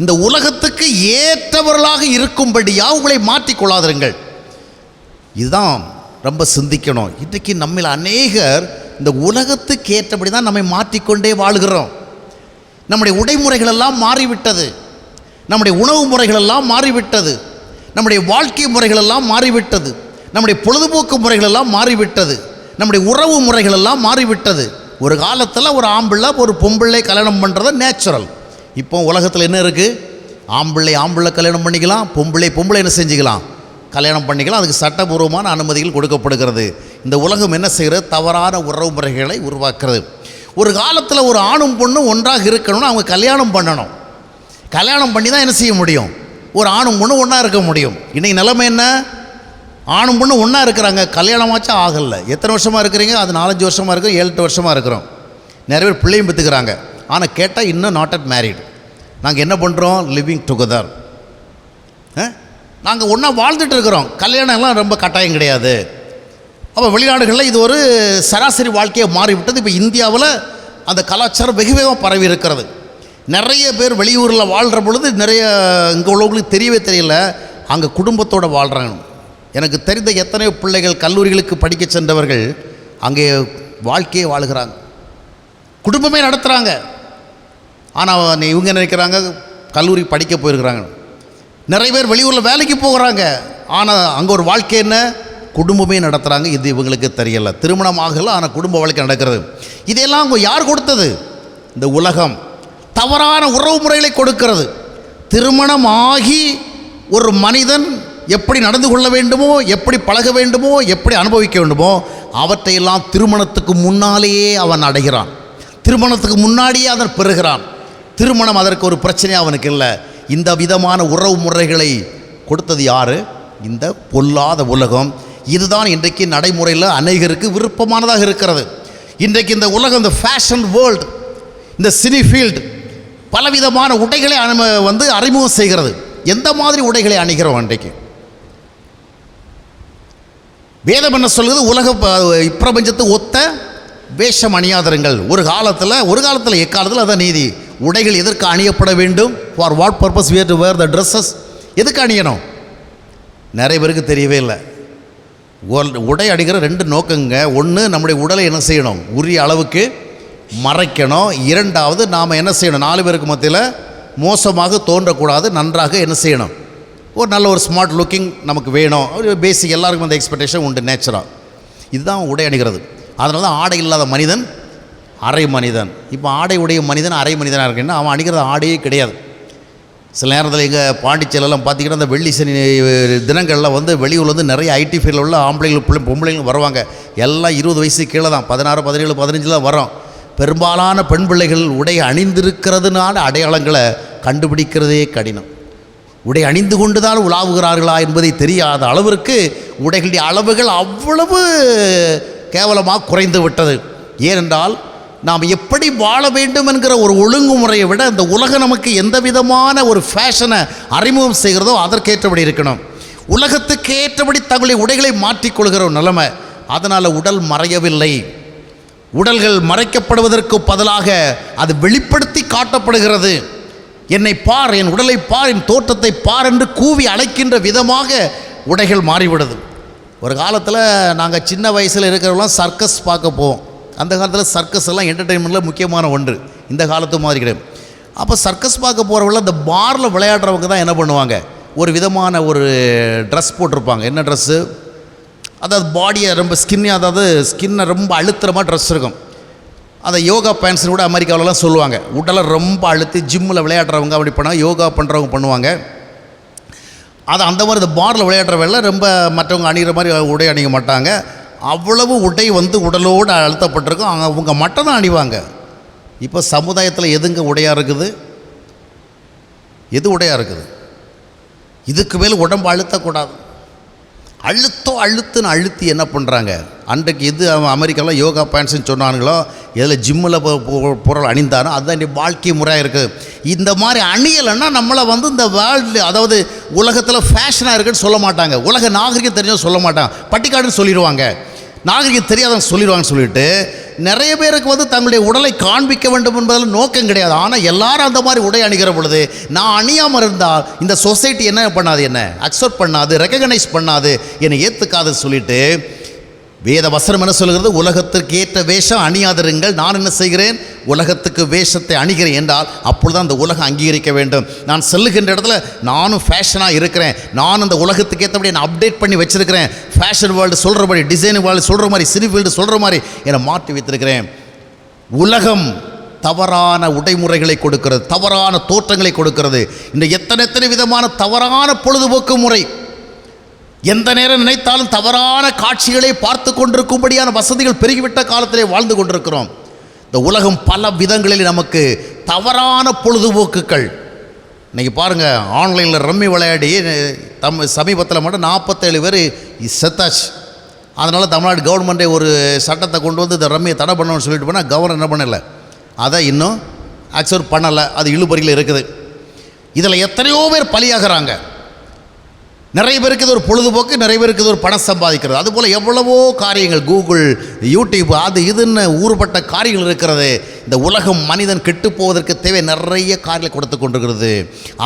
இந்த உலகத்துக்கு ஏற்றவர்களாக இருக்கும்படியா உங்களை மாற்றிக்கொள்ளாதிருங்கள். இதுதான் ரொம்ப சிந்திக்கணும். இன்றைக்கு நம்மில் அநேகர் இந்த உலகத்துக்கு ஏற்றபடி தான் நம்மை மாற்றிக்கொண்டே வாழ்கிறோம். நம்முடைய உடைமுறைகள் எல்லாம் மாறிவிட்டது, நம்முடைய உணவு முறைகள் எல்லாம் மாறிவிட்டது, நம்முடைய வாழ்க்கை முறைகள் எல்லாம் மாறிவிட்டது, நம்முடைய பொழுதுபோக்கு முறைகள் எல்லாம் மாறிவிட்டது, நம்முடைய உறவு முறைகள் எல்லாம் மாறிவிட்டது. ஒரு காலத்தில் ஒரு ஆம்பிள்ளை ஒரு பொம்பிள்ளை கல்யாணம் பண்ணுறது நேச்சுரல். இப்போ உலகத்தில் என்ன இருக்குது? ஆம்பிள்ளை கல்யாணம் பண்ணிக்கலாம், பொம்பளை என்ன செஞ்சுக்கலாம், கல்யாணம் பண்ணிக்கலாம். அதுக்கு சட்டபூர்வமான அனுமதிகள் கொடுக்கப்படுகிறது. இந்த உலகம் என்ன செய்கிறது? தவறான உறவு முறைகளை உருவாக்குறது. ஒரு காலத்தில் ஒரு ஆணும் பொண்ணும் ஒன்றாக இருக்கணும்னு அவங்க கல்யாணம் பண்ணணும். கல்யாணம் பண்ணி தான் என்ன செய்ய முடியும்? ஒரு ஆணும் பொண்ணு ஒன்றா இருக்க முடியும். இன்றைக்கி நிலைமை என்ன? ஆணும் பொண்ணு ஒன்றா இருக்கிறாங்க, கல்யாணமாச்சும் ஆகலை. எத்தனை வருஷமாக இருக்கிறீங்க? அது 4-5 வருஷமாக இருக்கிறோம், 7-8 வருஷமாக இருக்கிறோம். நிறைய பேர் பிள்ளையும் பெற்றுக்கிறாங்க. ஆனால் கேட்டால் இன்னும் நாட் அட் மேரிட். நாங்கள் என்ன பண்ணுறோம்? Living together. நாங்கள் ஒன்றா வாழ்ந்துட்டு இருக்கிறோம், கல்யாணம்லாம் ரொம்ப கட்டாயம் கிடையாது. அப்போ வெளிநாடுகளில் இது ஒரு சராசரி வாழ்க்கையை மாறிவிட்டது. இப்போ இந்தியாவில் அந்த கலாச்சாரம் வெகு வேகமாக பரவி இருக்கிறது. நிறைய பேர் வெளியூரில் வாழ்கிற பொழுது நிறைய இங்கே உள்ளவங்களுக்கு தெரியவே தெரியல, அங்கே குடும்பத்தோடு வாழ்கிறாங்க. எனக்கு தெரிந்த எத்தனையோ பிள்ளைகள் கல்லூரிகளுக்கு படிக்க சென்றவர்கள் அங்கே வாழ்க்கையை வாழ்கிறாங்க, குடும்பமே நடத்துகிறாங்க. ஆனால் இவங்க நினைக்கிறாங்க கல்லூரி படிக்க போயிருக்கிறாங்க. நிறைய பேர் வெளியூரில் வேலைக்கு போகிறாங்க, ஆனால் அங்கே ஒரு வாழ்க்கை என்ன? குடும்பமே நடத்துகிறாங்க. இது இவங்களுக்கு தெரியலை. திருமணம் ஆகலை, ஆனால் குடும்ப வாழ்க்கை நடக்கிறது. இதையெல்லாம் அவங்க யார் கொடுத்தது? இந்த உலகம் தவறான உறவு முறைகளை கொடுக்கிறது. திருமணம் ஆகி ஒரு மனிதன் எப்படி நடந்து கொள்ள வேண்டுமோ, எப்படி பழக வேண்டுமோ, எப்படி அனுபவிக்க வேண்டுமோ, அவற்றையெல்லாம் திருமணத்துக்கு முன்னாலேயே அவன் அடைகிறான். திருமணத்துக்கு முன்னாடியே அதன் பெறுகிறான். திருமணம் அதற்கு ஒரு பிரச்சனையாக அவனுக்கு இல்லை. இந்த விதமான உறவு முறைகளை கொடுத்தது யார்? இந்த பொல்லாத உலகம். இதுதான் இன்றைக்கு நடைமுறையில் அநேகருக்கு விருப்பமானதாக இருக்கிறது. இன்றைக்கு இந்த உலகம், இந்த ஃபேஷன் வேர்ல்டு, இந்த சினி ஃபீல்டு பலவிதமான உடைகளை அறிமுகம் செய்கிறது. எந்த மாதிரி உடைகளை அணிகிறோம்? இன்றைக்கு வேதம் என்ன சொல்லுது? உலக இப்பிரபஞ்சத்தை ஒத்த வேஷம் அணியாதருங்கள். ஒரு காலத்தில் எக்காலத்தில் அதான் நீதி. உடைகள் எதற்கு அணியப்பட வேண்டும்? For what purpose we have to wear the dresses? எதுக்கு அணியணும்? நிறைய பேருக்கு தெரியவே இல்லை. உடை அணிகிற 2 நோக்கங்க. ஒன்று, நம்முடைய உடலை என்ன செய்யணும்? உரிய அளவுக்கு மறைக்கணும். இரண்டாவது, நாம் என்ன செய்யணும்? 4 பேருக்கு மத்தியில் மோசமாக தோன்றக்கூடாது. நன்றாக என்ன செய்யணும்? ஒரு நல்ல ஒரு ஸ்மார்ட் லுக்கிங் நமக்கு வேணும். ஒரு பேசிக் எல்லாருக்கும் அந்த எக்ஸ்பெக்டேஷன் உண்டு, நேச்சராக. இதுதான் உடை அணிகிறது. அதனால தான் ஆடை இல்லாத மனிதன் அரை மனிதன். இப்போ ஆடை உடைய மனிதன் அரை மனிதனாக இருக்குன்னா அவன் அணிக்கிறது ஆடையே கிடையாது. சில நேரத்தில் எங்கள் பாண்டிச்சேரிலாம் பார்த்திங்கன்னா அந்த வெள்ளி சனி தினங்களில் வெளியூரில் நிறைய ஐடி ஃபீல்டில் உள்ள ஆம்பளைங்களும் பொம்பளைங்களும் வருவாங்க. எல்லாம் 20 வயசு கீழே தான், 16, 17, 15 தான் வரோம். பெரும்பாலான பெண் பிள்ளைகள் உடை அணிந்திருக்கிறதுனால அடையாளங்களை கண்டுபிடிக்கிறதே கடினம். உடை அணிந்து கொண்டு தான் உலாவுகிறார்களா என்பதை தெரியாத அளவிற்கு உடைகளுடைய அளவுகள் அவ்வளவு கேவலமாக குறைந்து விட்டது. ஏனென்றால் நாம் எப்படி வாழ வேண்டும் என்கிற ஒரு ஒழுங்குமுறையை விட இந்த உலகம் நமக்கு எந்த விதமான ஒரு ஃபேஷனை அறிமுகம் செய்கிறதோ அதற்கேற்றபடி இருக்கணும். உலகத்துக்கு ஏற்றபடி தங்களுடைய உடைகளை மாற்றிக்கொள்கிற ஒரு நிலைமை. அதனால் உடல் மறையவில்லை. உடல்கள் மறைக்கப்படுவதற்கு பதிலாக அது வெளிப்படுத்தி காட்டப்படுகிறது. என்னை பார், என் உடலை பார், என் தோற்றத்தை பார் என்று கூவி அழைக்கின்ற விதமாக உடைகள் மாறிவிடுது. ஒரு காலத்தில் நாங்கள் சின்ன வயசில் இருக்கிறவங்களாம் சர்க்கஸ் பார்க்க போவோம். அந்த காலத்தில் சர்க்கஸ் எல்லாம் என்டர்டெயின்மெண்ட்டில் முக்கியமான ஒன்று. இந்த காலத்து மாதிரி கிடையாது. அப்போ சர்க்கஸ் பார்க்க போகிறவங்கள இந்த பாரில் விளையாடுறவங்க தான் என்ன பண்ணுவாங்க? ஒரு விதமான ஒரு ட்ரெஸ் போட்டிருப்பாங்க. என்ன ட்ரெஸ்ஸு? அதாவது பாடியை ரொம்ப ஸ்கின்னை ரொம்ப அழுத்துற மாதிரி ட்ரெஸ் இருக்கும். அதை யோகா பேண்ட்ஸ்னு கூட அமெரிக்காவிலலாம் சொல்லுவாங்க. உடலை ரொம்ப அழுத்தி ஜிம்மில் விளையாடுறவங்க அப்படி பண்ணால், யோகா பண்ணுறவங்க பண்ணுவாங்க. அது அந்த மாதிரி இந்த பாரில் விளையாடுற வேலை ரொம்ப மற்றவங்க அணிகிற மாதிரி உடை அணிய மாட்டாங்க. அவ்வளவு உடை உடலோடு அழுத்தப்பட்டிருக்கும். அவங்க மட்டும் தான் அணிவாங்க. இப்போ சமுதாயத்தில் எதுங்க உடையாக இருக்குது? எது உடையாக இருக்குது? இதுக்கு மேல் உடம்பு அழுத்தக்கூடாது. அழுத்துன்னு அழுத்தி என்ன பண்ணுறாங்க. அன்றைக்கு எது அமெரிக்காவில் யோகா பேண்ட்ஸ்ன்னு சொன்னானுங்களோ, எதில் ஜிம்மில் பொருள் அணிந்தானோ அதுதான் இன்றைக்கி வாழ்க்கை முறையாக இருக்குது. இந்த மாதிரி அணியலைன்னா நம்மளை இந்த வேர்ல்டு, அதாவது உலகத்தில் ஃபேஷனாக இருக்குன்னு சொல்ல மாட்டாங்க, உலக நாகரிகம் தெரிஞ்சவங்க சொல்ல மாட்டாங்க, பட்டிக்காடுன்னு சொல்லிடுவாங்க, நாகரிகம் தெரியாதவங்க சொல்லிடுவாங்கன்னு சொல்லிட்டு நிறைய பேருக்கு தங்களுடைய உடலை காண்பிக்க வேண்டும் என்பதில் நோக்கம் கிடையாது. ஆனால் எல்லாரும் அந்த மாதிரி உடை அணிகிற பொழுது நான் அணியாமல் இருந்தால் இந்த சொசைட்டி என்ன பண்ணாது, என்ன அக்செப்ட் பண்ணாது, ரெக்கக்னைஸ் பண்ணாது, என்னை ஏற்றுக்காதுன்னு சொல்லிட்டு வேத வசனம் என்ன சொல்கிறது, உலகத்திற்கு ஏற்ற வேஷம் அணியாதிருங்கள், நான் என்ன செய்கிறேன், உலகத்துக்கு வேஷத்தை அணிகிறேன் என்றால் அப்பொழுதுதான் அந்த உலகம் அங்கீகரிக்க வேண்டும். நான் செல்லுகின்ற இடத்துல நானும் ஃபேஷனாக இருக்கிறேன், நான் அந்த உலகத்துக்கு ஏற்றபடி நான் அப்டேட் பண்ணி வச்சிருக்கிறேன், ஃபேஷன் வேர்ல்டு சொல்கிறபடி, டிசைன் வேர்ல்டு சொல்கிற மாதிரி, சினி ஃபீல்டு சொல்கிற மாதிரி என்னை மாற்றி வைத்திருக்கிறேன். உலகம் தவறான உடைமுறைகளை கொடுக்கிறது, தவறான தோற்றங்களை கொடுக்கிறது. இந்த எத்தனை விதமான தவறான பொழுதுபோக்கு முறை, எந்த நேரம் நினைத்தாலும் தவறான காட்சிகளை பார்த்து கொண்டிருக்கும்படியான வசதிகள் பெருகிவிட்ட காலத்திலே வாழ்ந்து கொண்டிருக்கிறோம். இந்த உலகம் பல விதங்களில் நமக்கு தவறான பொழுதுபோக்குகள். இன்றைக்கி பாருங்கள், ஆன்லைனில் ரம்மி விளையாடி சமீபத்தில் மட்டும் 47 பேர் செத்தாச்சு. அதனால் தமிழ்நாடு கவர்மெண்ட்டே ஒரு சட்டத்தை கொண்டு இந்த ரம்மியை தடை பண்ணணும்னு சொல்லிட்டு போனால் கவர்னர் என்ன பண்ணலை, அதை இன்னும் அக்செப்ட் பண்ணலை, அது இழுபறியில் இருக்குது. இதில் எத்தனையோ பேர் பலியாகிறாங்க. நிறைய பேருக்கு இது ஒரு பொழுதுபோக்கு, நிறைய பேருக்கு இது ஒரு பணம் சம்பாதிக்கிறது. அதுபோல் எவ்வளவோ காரியங்கள், கூகுள், யூடியூப், அது இதுன்னு ஊறுபட்ட காரியங்கள் இருக்கிறது. இந்த உலகம் மனிதன் கெட்டு போவதற்கு தேவை நிறைய காரியங்களை கொடுத்து கொண்டிருக்கிறது.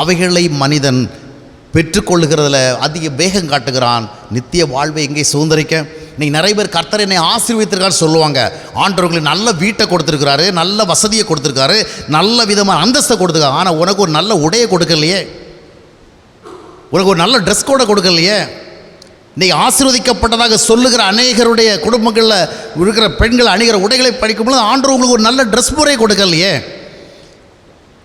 அவைகளை மனிதன் பெற்றுக்கொள்ளுகிறதுல அதிக வேகம் காட்டுகிறான். நித்திய வாழ்வை எங்கே சுதந்திரிக்க இன்றைக்கி நிறைய பேர் கர்த்தர் என்னை ஆசீர்வதித்திருக்கான்னு சொல்லுவாங்க. ஆண்டவர்களுக்கு நல்ல வீட்டை கொடுத்துருக்கிறாரு, நல்ல வசதியை கொடுத்துருக்காரு, நல்ல விதமான அந்தஸ்தை கொடுத்துருக்காரு. ஆனால் உனக்கு ஒரு நல்ல உடையை கொடுக்கலையே, உனக்கு ஒரு நல்ல ட்ரெஸ் கோடை கொடுக்கலையே. இன்றைக்கி ஆசீர்வதிக்கப்பட்டதாக சொல்லுகிற அநேகருடைய குடும்பங்களில் இருக்கிற பெண்கள் அணிகிற உடைகளை படிக்கும்போது ஆண்டவர் உங்களுக்கு ஒரு நல்ல ட்ரெஸ் முறையை கொடுக்கலையே.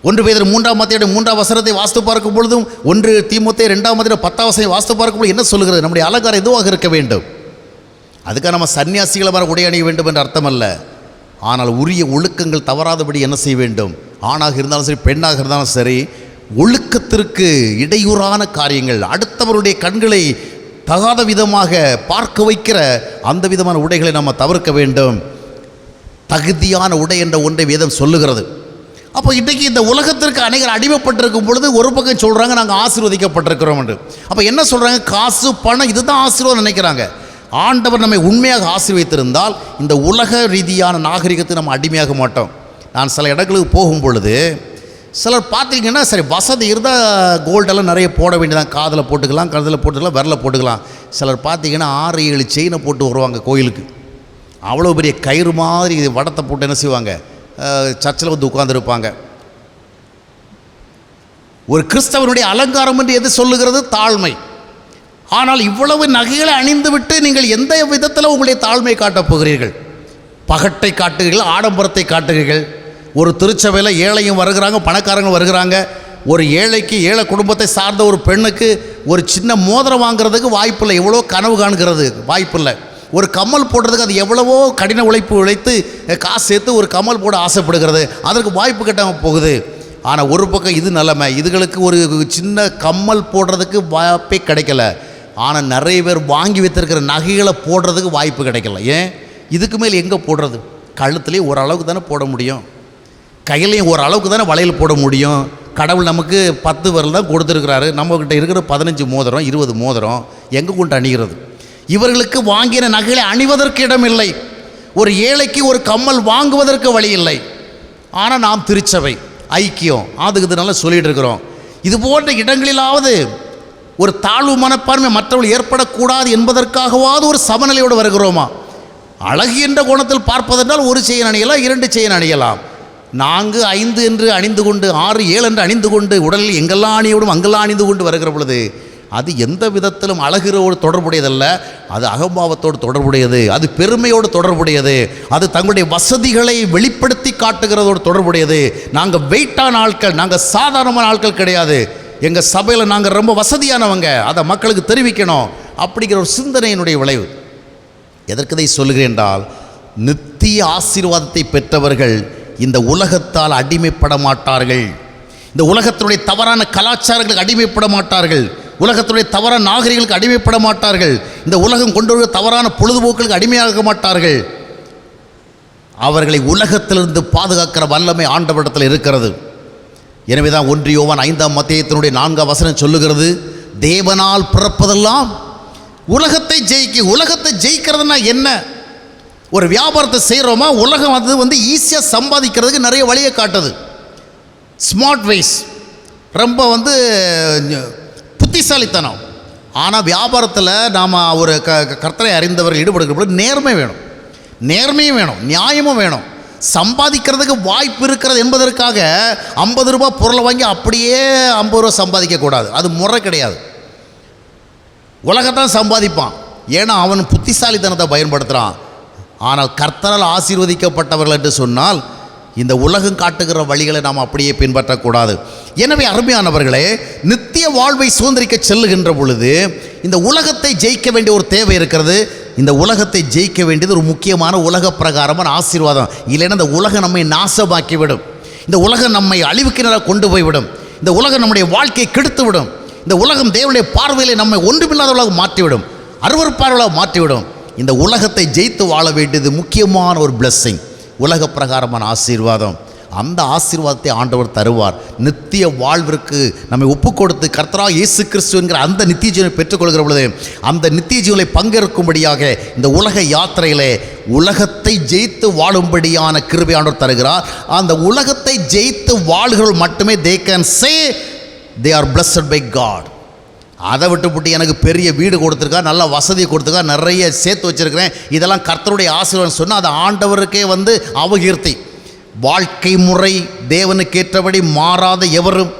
1 பேதுரு 3 வசனத்தை வாஸ்து பார்க்கும் பொழுதும் 1 தீமோத்தேயு 2 10 வசனம் வாஸ்து பார்க்கும்போது என்ன சொல்லுகிறது, நம்முடைய அலங்காரம் எதுவாக இருக்க வேண்டும். அதுக்காக நம்ம சன்னியாசிகளை வர உடை அணிய வேண்டும் என்ற அர்த்தம் அல்ல. ஆனால் உரிய ஒழுக்கங்கள் தவறாதபடி என்ன செய்ய வேண்டும், ஆணாக இருந்தாலும் சரி பெண்ணாக இருந்தாலும் சரி, ஒழுக்கத்திற்கு இடையூறான காரியங்கள், அடுத்தவருடைய கண்களை தகாத விதமாக பார்க்க வைக்கிற அந்த விதமான உடைகளை நம்ம தவிர்க்க வேண்டும். தகுதியான உடை என்ற ஒன்றை வேதம் சொல்லுகிறது. அப்போ இன்றைக்கி இந்த உலகத்திற்கு அநேகர் அடிமைப்பட்டிருக்கும் பொழுது ஒரு பக்கம் சொல்கிறாங்க நாங்கள் ஆசீர்வதிக்கப்பட்டிருக்கிறோம் என்று. அப்போ என்ன சொல்கிறாங்க, காசு பணம் இதுதான் ஆசீர்வாதம் நினைக்கிறாங்க. ஆண்டவர் நம்மை உண்மையாக ஆசீர்வதித்திருந்தால் இந்த உலக ரீதியான நாகரிகத்தை நம்ம அடிமையாக மாட்டோம். நான் சில இடங்களுக்கு போகும் பொழுது சிலர் பார்த்திங்கன்னா சரி வசதி இருந்தால் கோல்டெல்லாம் நிறைய போட வேண்டியதான், காதில் போட்டுக்கலாம், கழுத்தில் போட்டுக்கலாம், விரல போட்டுக்கலாம். சிலர் பார்த்திங்கன்னா 6-7 செயினை போட்டு வருவாங்க கோயிலுக்கு. அவ்வளோ பெரிய கயிறு மாதிரி வடத்தை போட்டு என்ன செய்வாங்க, சர்ச்சில் உட்கார்ந்துருப்பாங்க. ஒரு கிறிஸ்தவனுடைய அலங்காரம் என்று எது சொல்லுகிறது, தாழ்மை. ஆனால் இவ்வளவு நகைகளை அணிந்து விட்டு நீங்கள் எந்த விதத்தில் உங்களுடைய தாழ்மை காட்டப் போகிறீர்கள்? பகட்டை காட்டுகிறீர்கள், ஆடம்பரத்தை காட்டுகிறீர்கள். ஒரு திருச்சபையில் ஏழையும் வருகிறாங்க, பணக்காரங்களும் வருகிறாங்க. ஒரு ஏழைக்கு, ஏழை குடும்பத்தை சார்ந்த ஒரு பெண்ணுக்கு ஒரு சின்ன மோதிரம் வாங்குறதுக்கு வாய்ப்பில்லை, எவ்வளோ கனவு காணுகிறது வாய்ப்பில்லை. ஒரு கம்மல் போடுறதுக்கு அது எவ்வளவோ கடின உழைத்து காசு சேர்த்து ஒரு கம்மல் போட ஆசைப்படுகிறது, அதற்கு வாய்ப்பு கட்டாமல் போகுது. ஆனால் ஒரு பக்கம் இது நிலைமை, இதுகளுக்கு ஒரு சின்ன கம்மல் போடுறதுக்கு வாய்ப்பே கிடைக்கல. ஆனால் நிறைய பேர் வாங்கி வைத்திருக்கிற நகைகளை போடுறதுக்கு வாய்ப்பு கிடைக்கல. ஏன், இதுக்கு மேல் எங்கே போடுறது? கழுத்துலேயே ஓரளவுக்கு தானே போட முடியும், கையிலையும் ஓரளவுக்கு தானே வளையல் போட முடியும். கடவுள் நமக்கு 10 விரல் தான் கொடுத்துருக்கிறாரு, நம்மக்கிட்ட இருக்கிற 15 மோதிரம் 20 மோதிரம் எங்கே கொண்டு அணிகிறது? இவர்களுக்கு வாங்கின நகைகளை அணிவதற்கு இடமில்லை, ஒரு ஏழைக்கு ஒரு கம்மல் வாங்குவதற்கு வழி இல்லை. ஆனால் நாம் திருச்சபை ஐக்கியம் அதுக்கு இதனால சொல்லிகிட்டு இருக்கிறோம். இது போன்ற இடங்களிலாவது ஒரு தாழ்வு மனப்பான்மை மற்றவர்கள் ஏற்படக்கூடாது என்பதற்காகவாவது ஒரு சமநிலையோடு வருகிறோமா? அழகு என்ற கோணத்தில் பார்ப்பதென்றால் ஒரு செயின் அணியலாம், 2 செயின் அணியலாம். 4, 5 என்று அணிந்து கொண்டு 6, 7 என்று அணிந்து கொண்டு உடலில் எங்கெல்லாம் அணியோடும் அங்கெல்லாம் அணிந்து கொண்டு வருகிற பொழுது அது எந்த விதத்திலும் அழகிறோடு தொடர்புடையதல்ல, அது அகம்பாவத்தோடு தொடர்புடையது, அது பெருமையோடு தொடர்புடையது, அது தங்களுடைய வசதிகளை வெளிப்படுத்தி காட்டுகிறதோடு தொடர்புடையது. நாங்கள் வெயிட்டான ஆட்கள், நாங்கள் சாதாரணமான ஆட்கள் கிடையாது, எங்கள் சபையில் நாங்கள் ரொம்ப வசதியானவங்க, அதை மக்களுக்கு தெரிவிக்கணும் அப்படிங்கிற ஒரு சிந்தனையினுடைய விளைவு. எதற்கு இதை சொல்லுகிறேன் என்றால், நித்திய ஆசீர்வாதத்தை பெற்றவர்கள் இந்த உலகத்தால் அடிமைப்பட மாட்டார்கள், இந்த உலகத்தினுடைய தவறான கலாச்சாரங்களுக்கு அடிமைப்பட மாட்டார்கள். உலகத்துடைய தவறான நாகரிகளுக்கு அடிமைப்பட மாட்டார்கள். இந்த உலகம் கொண்டு வரும் தவறான பொழுதுபோக்களுக்கு அடிமையாக மாட்டார்கள். அவர்களை உலகத்திலிருந்து பாதுகாக்கிற வல்லமை ஆண்டவரிடத்தில் இருக்கிறது. எனவே தான் 1 யோவான் 5ஆம் அத்தியாயத்தினுடைய 4ஆம் வசனம் சொல்லுகிறது, தேவனால் பிறப்பதெல்லாம் உலகத்தை உலகத்தை ஜெயிக்கிறதுனா என்ன? ஒரு வியாபாரத்தை செய்கிறோமா, உலகம் அது ஈஸியாக சம்பாதிக்கிறதுக்கு நிறைய வழியை காட்டுது. ஸ்மார்ட் வைஸ், ரொம்ப புத்திசாலித்தனம். ஆனால் வியாபாரத்தில் நாம் ஒரு கர்த்தரை அறிந்தவர்கள் ஈடுபடுகிற பொழுது நேர்மை வேணும், நேர்மையும் வேணும், நியாயமும் வேணும். சம்பாதிக்கிறதுக்கு வாய்ப்பு இருக்கிறது என்பதற்காக 50 ரூபா பொருளை வாங்கி அப்படியே 50 ரூபா சம்பாதிக்கக்கூடாது. அது முறை கிடையாது. உலகத்தான் சம்பாதிப்பான், ஏன்னா அவன் புத்திசாலித்தனத்தை பயன்படுத்துகிறான். ஆனால் கர்த்தரால் ஆசீர்வதிக்கப்பட்டவர்கள் என்று சொன்னால் இந்த உலகம் காட்டுகிற வழிகளை நாம் அப்படியே பின்பற்றக்கூடாது. எனவே அருமையானவர்களே, நித்திய வாழ்வை சுதந்திரிக்க செல்லுகின்ற பொழுது இந்த உலகத்தை ஜெயிக்க வேண்டிய ஒரு தேவை இருக்கிறது. இந்த உலகத்தை ஜெயிக்க வேண்டியது ஒரு முக்கியமான உலக பிரகாரமான ஆசீர்வாதம். இல்லைன்னா இந்த உலகம் நம்மை நாசமாக்கிவிடும். இந்த உலகம் நம்மை அழிவுக்கு நேராக கொண்டு போய்விடும். இந்த உலகம் நம்முடைய வாழ்க்கையை கெடுத்துவிடும். இந்த உலகம் தேவனுடைய பார்வையில் நம்மை ஒன்றுமில்லாதவர்களாக மாற்றிவிடும், அருவருப்பாளர்களாக மாற்றிவிடும். இந்த உலகத்தை ஜெயித்து வாழ வேண்டியது முக்கியமான ஒரு பிளெஸ்ஸிங், உலக பிரகாரமான ஆசீர்வாதம். அந்த ஆசீர்வாதத்தை ஆண்டவர் தருவார். நித்திய வாழ்விற்கு நம்மை ஒப்புக் கொடுத்து கர்த்தராகிய இயேசு கிறிஸ்து என்கிற அந்த நித்திய ஜீவனை பெற்றுக்கொள்கிற பொழுது அந்த நித்திய ஜீவனை பங்கேற்கும்படியாக இந்த உலக யாத்திரையிலே உலகத்தை ஜெயித்து வாழும்படியான கிருபை ஆண்டவர் தருகிறார். அந்த உலகத்தை ஜெயித்து வாழ்கிறவர்கள் மட்டுமே they can say they are blessed by God. அதை விட்டுவிட்டு எனக்கு பெரிய வீடு கொடுத்துருக்கா, நல்ல வசதி கொடுத்துருக்கா, நிறைய சேர்த்து வச்சுருக்கிறேன், இதெல்லாம் கர்த்தருடைய ஆசீர்வாதம் சொன்னால் அது ஆண்டவருக்கே அவகீர்த்தி. வாழ்க்கை முறை தேவனுக்கேற்றபடி மாறாத எவரும்,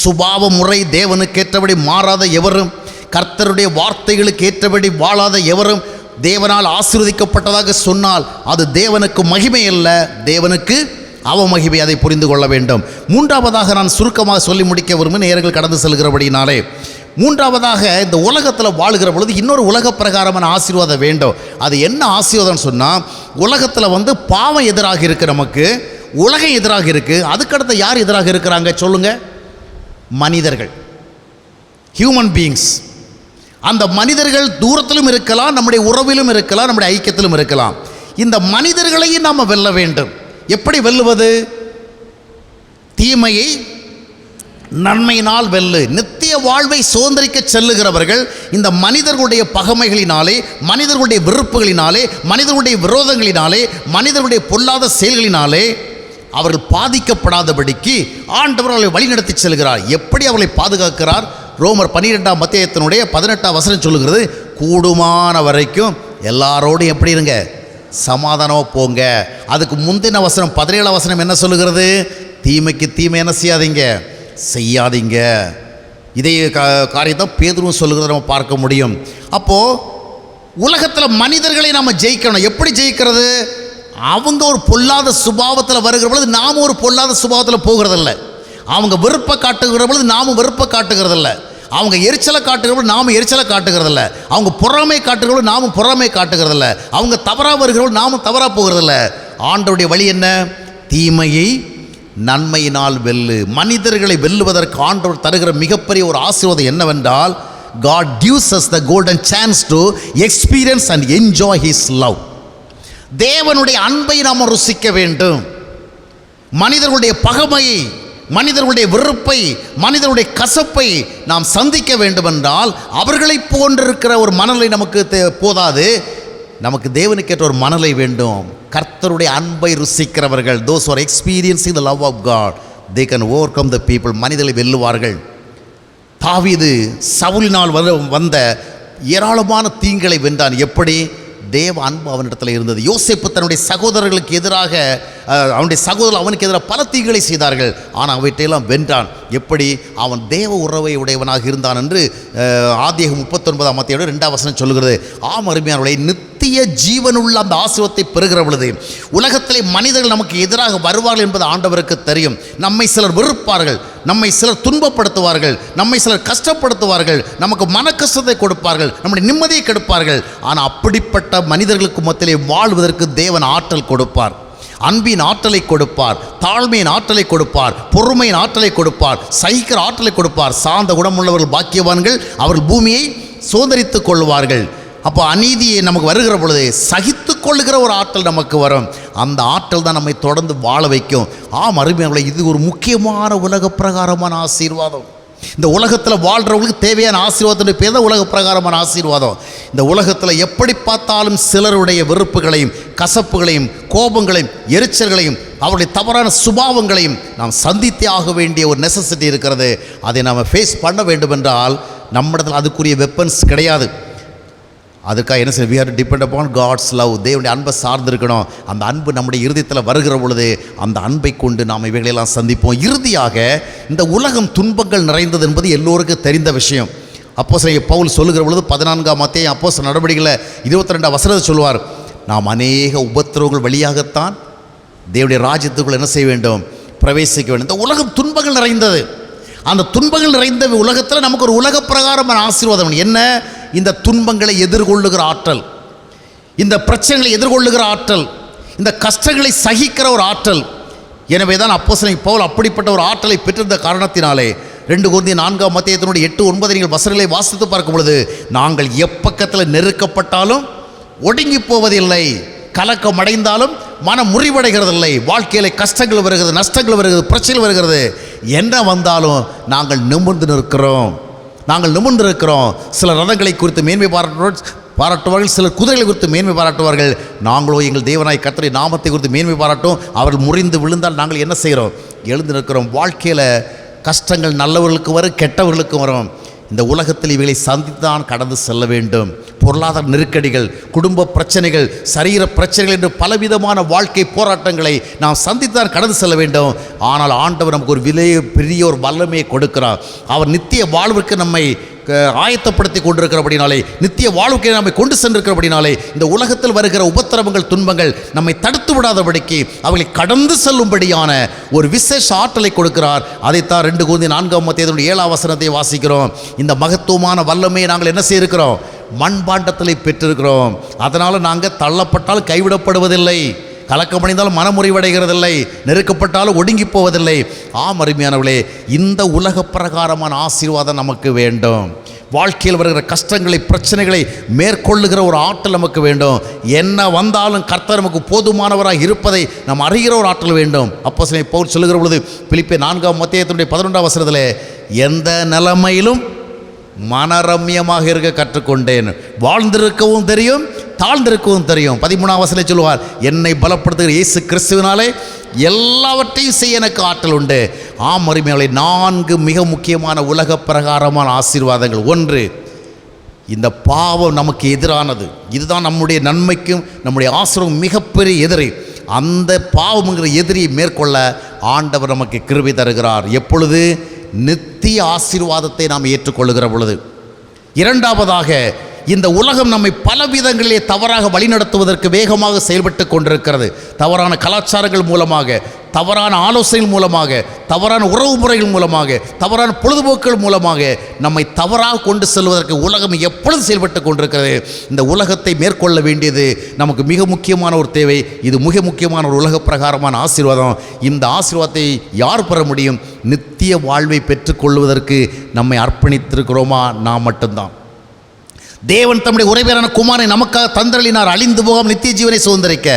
சுபாவ முறை தேவனுக்கேற்றபடி மாறாத எவரும், கர்த்தருடைய வார்த்தைகளுக்கு ஏற்றபடி வாழாத எவரும் தேவனால் ஆசீர்வதிக்கப்பட்டதாக சொன்னால் அது தேவனுக்கு மகிமை அல்ல, தேவனுக்கு அவமகிமை. அதை புரிந்து கொள்ள வேண்டும். மூன்றாவதாக நான் சுருக்கமாக சொல்லி முடிக்க விரும்பும், நேரங்கள் கடந்து செல்கிறபடினாலே, மூன்றாவதாக இந்த உலகத்தில் வாழுகிற பொழுது இன்னொரு உலக பிரகாரமான ஆசீர்வாதம் வேண்டும். அது என்ன ஆசீர்வாதம் சொன்னால், உலகத்தில் பாவம் எதிராக இருக்குது, நமக்கு உலகம் எதிராக இருக்குது. அதுக்கடுத்து யார் எதிராக இருக்கிறாங்க சொல்லுங்க? மனிதர்கள், ஹியூமன் பீயிங்ஸ். அந்த மனிதர்கள் தூரத்திலும் இருக்கலாம், நம்முடைய உறவிலும் இருக்கலாம், நம்முடைய ஐக்கியத்திலும் இருக்கலாம். இந்த மனிதர்களையும் நாம் வெல்ல வேண்டும். எப்படி வெல்லுவது? தீமையை நன்மையினால் வெல்லு. நித்திய வாழ்வை சுதந்திரிக்க செல்லுகிறவர்கள் இந்த மனிதர்களுடைய பகைமைகளினாலே, மனிதர்களுடைய விருப்புகளினாலே, மனிதர்களுடைய விரோதங்களினாலே, மனிதர்களுடைய பொல்லாத செயல்களினாலே அவர்கள் பாதிக்கப்படாதபடிக்கு ஆண்டவர் அவர்களை வழிநடத்தி செல்கிறார். எப்படி அவர்களை பாதுகாக்கிறார்? ரோமர் 12ஆம் அத்தியாயத்தினுடைய 18ஆம் வசனம் சொல்லுகிறது, கூடுமான வரைக்கும் எல்லாரோடும் எப்படி இருங்க? சமாதானமாக போங்க. அதுக்கு முந்தின வசனம் 17ஆம் வசனம் என்ன சொல்லுகிறது? தீமைக்கு தீமை என்ன செய்யாதீங்க. இதே காரியத்தை பேதுருவும் சொல்லுகிறத நம்ம பார்க்க முடியும். அப்போது உலகத்தில் மனிதர்களை நாம் ஜெயிக்கணும். எப்படி ஜெயிக்கிறது? அவங்க ஒரு பொல்லாத சுபாவத்தில் வருகிற பொழுது நாம் ஒரு பொல்லாத சுபாவத்தில் போகிறதில்ல. அவங்க வெறுப்பை காட்டுகிற பொழுது நாமும் வெறுப்பை காட்டுகிறதில்ல. அவங்க எரிச்சலை காட்டுகிற பொழுது நாமும் எரிச்சலை காட்டுகிறதில்ல. அவங்க பொறாமை காட்டுகிற பொழுது நாமும் பொறாமை காட்டுகிறதில்ல. அவங்க தவறாக வருகிற பொழுது நாமும் தவறாக போகிறதில்ல. ஆண்டவருடைய வழி என்ன? தீமையை நன்மையினால் வெல்லு. மனிதர்களை வெல்லுவதற்கு ஆண்டவர் தருகிற மிகப்பெரிய ஒரு ஆசீர்வாதம் என்னவென்றால், God gives us the golden chance to experience and enjoy His love. தேவனுடைய அன்பை நாம் ருசிக்க வேண்டும். மனிதர்களுடைய பகைமையை, மனிதர்களுடைய வெறுப்பை, மனிதர்களுடைய கசப்பை நாம் சந்திக்க வேண்டுமென்றால் அவர்களை போன்றிருக்கிற ஒரு மனநிலை நமக்கு போதாது. நமக்கு தேவனுக்கேற்ற ஒரு மனநிலை வேண்டும். கர்த்தருடைய அன்பை ருசிக்கிறவர்கள், those who are experiencing the love of God, they can overcome the people. மனிதர்களை வெல்லுவார்கள். தாவீது சவுலினால் வந்த ஏராளமான தீங்களை வென்றான். எப்படி? தேவ அன்பு அவனிடத்தில் இருந்தது. யோசேப்பு தன்னுடைய சகோதரர்களுக்கு எதிராக, அவனுடைய சகோதரர்கள் அவனுக்கு எதிராக பல தீங்களை செய்தார்கள். ஆனால் அவற்றையெல்லாம் வென்றான். எப்படி? அவன் தேவ உறவை உடையவனாக இருந்தான் என்று ஆதியாகமம் 39ஆம் அத்தியாயம் 2ஆம் வசனம் சொல்லுகிறது. ஆம் அருமையானவர்களே, நித்திய ஜீவனுள்ள அந்த ஆசீர்வாதத்தை பெறுகிற பொழுது உலகத்திலே மனிதர்கள் நமக்கு எதிராக வருவார்கள் என்பது ஆண்டவருக்கு தெரியும். நம்மை சிலர் வெறுப்பார்கள், நம்மை சிலர் துன்பப்படுத்துவார்கள், நம்மை சிலர் கஷ்டப்படுத்துவார்கள், நமக்கு மன கஷ்டத்தை கொடுப்பார்கள், நம்முடைய நிம்மதியை கெடுப்பார்கள். ஆனால் அப்படிப்பட்ட மனிதர்களுக்கு மத்தியிலே வாழ்வதற்கு தேவன் ஆற்றல் கொடுப்பார். அன்பின் ஆற்றலை கொடுப்பார், தாழ்மையின் ஆற்றலை கொடுப்பார், பொறுமையின் ஆற்றலை கொடுப்பார், சகிக்கிற ஆற்றலை கொடுப்பார். சார்ந்த குணமுள்ளவர்கள் பாக்கியவான்கள், அவர்கள் பூமியை சுதந்தரித்துக் கொள்வார்கள். அப்போ அநீதியை நமக்கு வருகிற பொழுது சகித்து கொள்ளுகிற ஒரு ஆற்றல் நமக்கு வரும். அந்த ஆற்றல் தான் நம்மை தொடர்ந்து வாழ வைக்கும். அருமையானவர்களே, இது ஒரு முக்கியமான உலக பிரகாரமான ஆசீர்வாதம். இந்த உலகத்தில் வாழ்கிறவங்களுக்கு தேவையான ஆசீர்வாதத்தினுடைய பேர் தான் உலக பிரகாரமான ஆசீர்வாதம். இந்த உலகத்தில் எப்படி பார்த்தாலும் சிலருடைய வெறுப்புகளையும் கசப்புகளையும் கோபங்களையும் எரிச்சல்களையும் அவருடைய தவறான சுபாவங்களையும் நாம் சந்தித்தே ஆக வேண்டிய ஒரு நெசசிட்டி இருக்கிறது. அதை நாம் ஃபேஸ் பண்ண வேண்டும் என்றால் நம்மிடத்தில் அதுக்குரிய வெப்பன்ஸ் கிடையாது. அதுக்காக என்ன செய்ய, we have to depend upon God's love. தேவனுடைய அன்பை சார்ந்திருக்கணும். அந்த அன்பு நம்முடைய இருதயத்தில் வருகிற பொழுது அந்த அன்பை கொண்டு நாம் இவைகளெல்லாம் சந்திப்போம். இறுதியாக இந்த உலகம் துன்பங்கள் நிறைந்தது என்பது எல்லோருக்கும் தெரிந்த விஷயம். அப்போஸ்தலன் பவுல் சொல்லுகிற பொழுது 14ஆம் அத்தியாயம் அப்போஸ்தலர் நடவடிக்கையில் 22ஆம் வசனத்தை சொல்வார், நாம் அநேக உபத்திரவங்கள் வழியாகத்தான் தேவனுடைய ராஜ்யத்துக்குள் என்ன செய்ய வேண்டும், பிரவேசிக்க வேண்டும். இந்த உலகம் துன்பங்கள் நிறைந்தது. அந்த துன்பங்கள் நிறைந்த உலகத்தில் நமக்கு ஒரு உலக பிரகாரமான ஆசீர்வாதம் என்ன? இந்த துன்பங்களை எதிர்கொள்ளுகிற ஆற்றல், இந்த பிரச்சனைகளை எதிர்கொள்ளுகிற ஆற்றல், இந்த கஷ்டங்களை சகிக்கிற ஒரு ஆற்றல். எனவே தான் அப்போஸ்தலன் பவுல் அப்படிப்பட்ட ஒரு ஆற்றலை பெற்றிருந்த காரணத்தினாலே 2 கொரிந்தியர் 4ஆம் அத்தியாயத்தினுடைய 8-9 நீங்கள் வசனங்களை வாசித்து பார்க்கும் பொழுது, நாங்கள் எப்பக்கத்தில் நெருக்கப்பட்டாலும் ஒடுங்கி போவதில்லை, கலக்கம் அடைந்தாலும் மனம் முறிவடைகிறதில்லை, வாழ்க்கையில் கஷ்டங்கள் வருகிறது, நஷ்டங்கள் வருகிறது, பிரச்சனைகள் வருகிறது, என்ன வந்தாலும் நாங்கள் நிமிர்ந்து நிற்கிறோம். சில ரதங்களை குறித்து மேன்மை பாராட்டுவார்கள், சிலர் குதிரைகளை குறித்து மேன்மை பாராட்டுவார்கள். நாங்களோ எங்கள் தேவனாய் கர்த்தருடைய நாமத்தை குறித்து மேன்மை பாராட்டும். அவர்கள் முறிந்து விழுந்தால் நாங்கள் என்ன செய்கிறோம், எழுந்து நிற்கிறோம். வாழ்க்கையில் கஷ்டங்கள் நல்லவர்களுக்கு வரும், கெட்டவர்களுக்கும் வரும். இந்த உலகத்தில் இவைகளை சந்தித்தான் கடந்து செல்ல வேண்டும். பொருளாதார நெருக்கடிகள், குடும்ப பிரச்சனைகள், சரீர பிரச்சனைகள் என்று பலவிதமான வாழ்க்கை போராட்டங்களை நாம் சந்தித்தான் கடந்து செல்ல வேண்டும். ஆனால் ஆண்டவர் நமக்கு ஒரு பெரிய ஒரு வல்லமையை கொடுக்கிறார். அவர் நித்திய வாழ்விற்கு நம்மை ஆயத்தப்படுத்தி கொண்டிருக்கிறபடினாலே, நித்திய வாழ்க்கை நம்மை கொண்டு சென்றிருக்கிறபடினாலே, இந்த உலகத்தில் வருகிற உபத்திரவங்கள் துன்பங்கள் நம்மை தடுத்து விடாதபடிக்கு அவர்களை கடந்து செல்லும்படியான ஒரு விசேஷ ஆற்றலை கொடுக்கிறார். அதைத்தான் 2 கொரிந்தியர் 4ஆம் அத்தியாயத்தினுடைய 7ஆம் வசனத்தை வாசிக்கிறோம். இந்த மகத்துவமான வல்லமையை நாங்கள் என்ன செய்திருக்கிறோம், மண்பாண்டத்தில் பெற்றிருக்கிறோம். அதனால் நாங்கள் தள்ளப்பட்டால் கைவிடப்படுவதில்லை, கலக்கமடைந்தாலும் மனமுறிவடைகிறதில்லை, நெருக்கப்பட்டாலும் ஒடுங்கி போவதில்லை. அருமையானவர்களே, இந்த உலக பிரகாரமான ஆசீர்வாதம் நமக்கு வேண்டும். வாழ்க்கையில் வருகிற கஷ்டங்களை பிரச்சனைகளை மேற்கொள்ளுகிற ஒரு ஆற்றல் நமக்கு வேண்டும். என்ன வந்தாலும் கர்த்தர் நமக்கு போதுமானவராக இருப்பதை நாம் அறிகிற ஒரு ஆற்றல் வேண்டும். அப்போஸ்தலன் பவுல் சொல்லுகிற பொழுது பிலிப்பியர் 4ஆம் அத்தியாயத்தினுடைய 11ஆம் வசனத்தில், எந்த நிலைமையிலும் மனரம்யமாக இருக்க கற்றுக்கொண்டேன், வாழ்ந்திருக்கவும் தெரியும், தாழ்ந்திருக்கவும் தெரியும். 13ஆம் வசனத்தில் சொல்லுவார், என்னை பலப்படுத்துகிற இயேசு கிறிஸ்துவினாலே எல்லாவற்றையும் செய்ய எனக்கு ஆற்றல் உண்டு. அருமையானவர்களே, 4 மிக முக்கியமான உலக பிரகாரமான ஆசீர்வாதங்கள். 1, இந்த பாவம் நமக்கு எதிரானது. இதுதான் நம்முடைய நன்மைக்கும் நம்முடைய ஆசீர்வாதம் மிகப்பெரிய எதிரி. அந்த பாவம்ங்கிற எதிரியை மேற்கொள்ள ஆண்டவர் நமக்கு கிருபை தருகிறார். எப்பொழுது? நித்திய ஆசீர்வாதத்தை நாம் ஏற்றுக்கொள்ளுகிற பொழுது. 2வதாக, இந்த உலகம் நம்மை பல விதங்களிலே தவறாக வழிநடத்துவதற்கு வேகமாக செயல்பட்டு கொண்டிருக்கிறது. தவறான கலாச்சாரங்கள் மூலமாக, தவறான ஆலோசனைகள் மூலமாக, தவறான உறவு முறைகள் மூலமாக, தவறான பொழுதுபோக்குகள் மூலமாக நம்மை தவறாக கொண்டு செல்வதற்கு உலகம் எப்பொழுது செயல்பட்டு கொண்டிருக்கிறது. இந்த உலகத்தை மேற்கொள்ள வேண்டியது நமக்கு மிக முக்கியமான ஒரு தேவை. இது மிக முக்கியமான ஒரு உலக பிரகாரமான ஆசீர்வாதம். இந்த ஆசீர்வாதத்தை யார் பெற முடியும்? நித்திய வாழ்வை பெற்றுக்கொள்வதற்கு நம்மை அர்ப்பணித்திருக்கிறோமா? நாம் மட்டும்தான். தேவன் தம்முடைய உறைவேறான குமாரனை நமக்காக தந்தருளினார், அழிந்து போகாமல் நித்திய ஜீவனை சுதந்திரிக்க.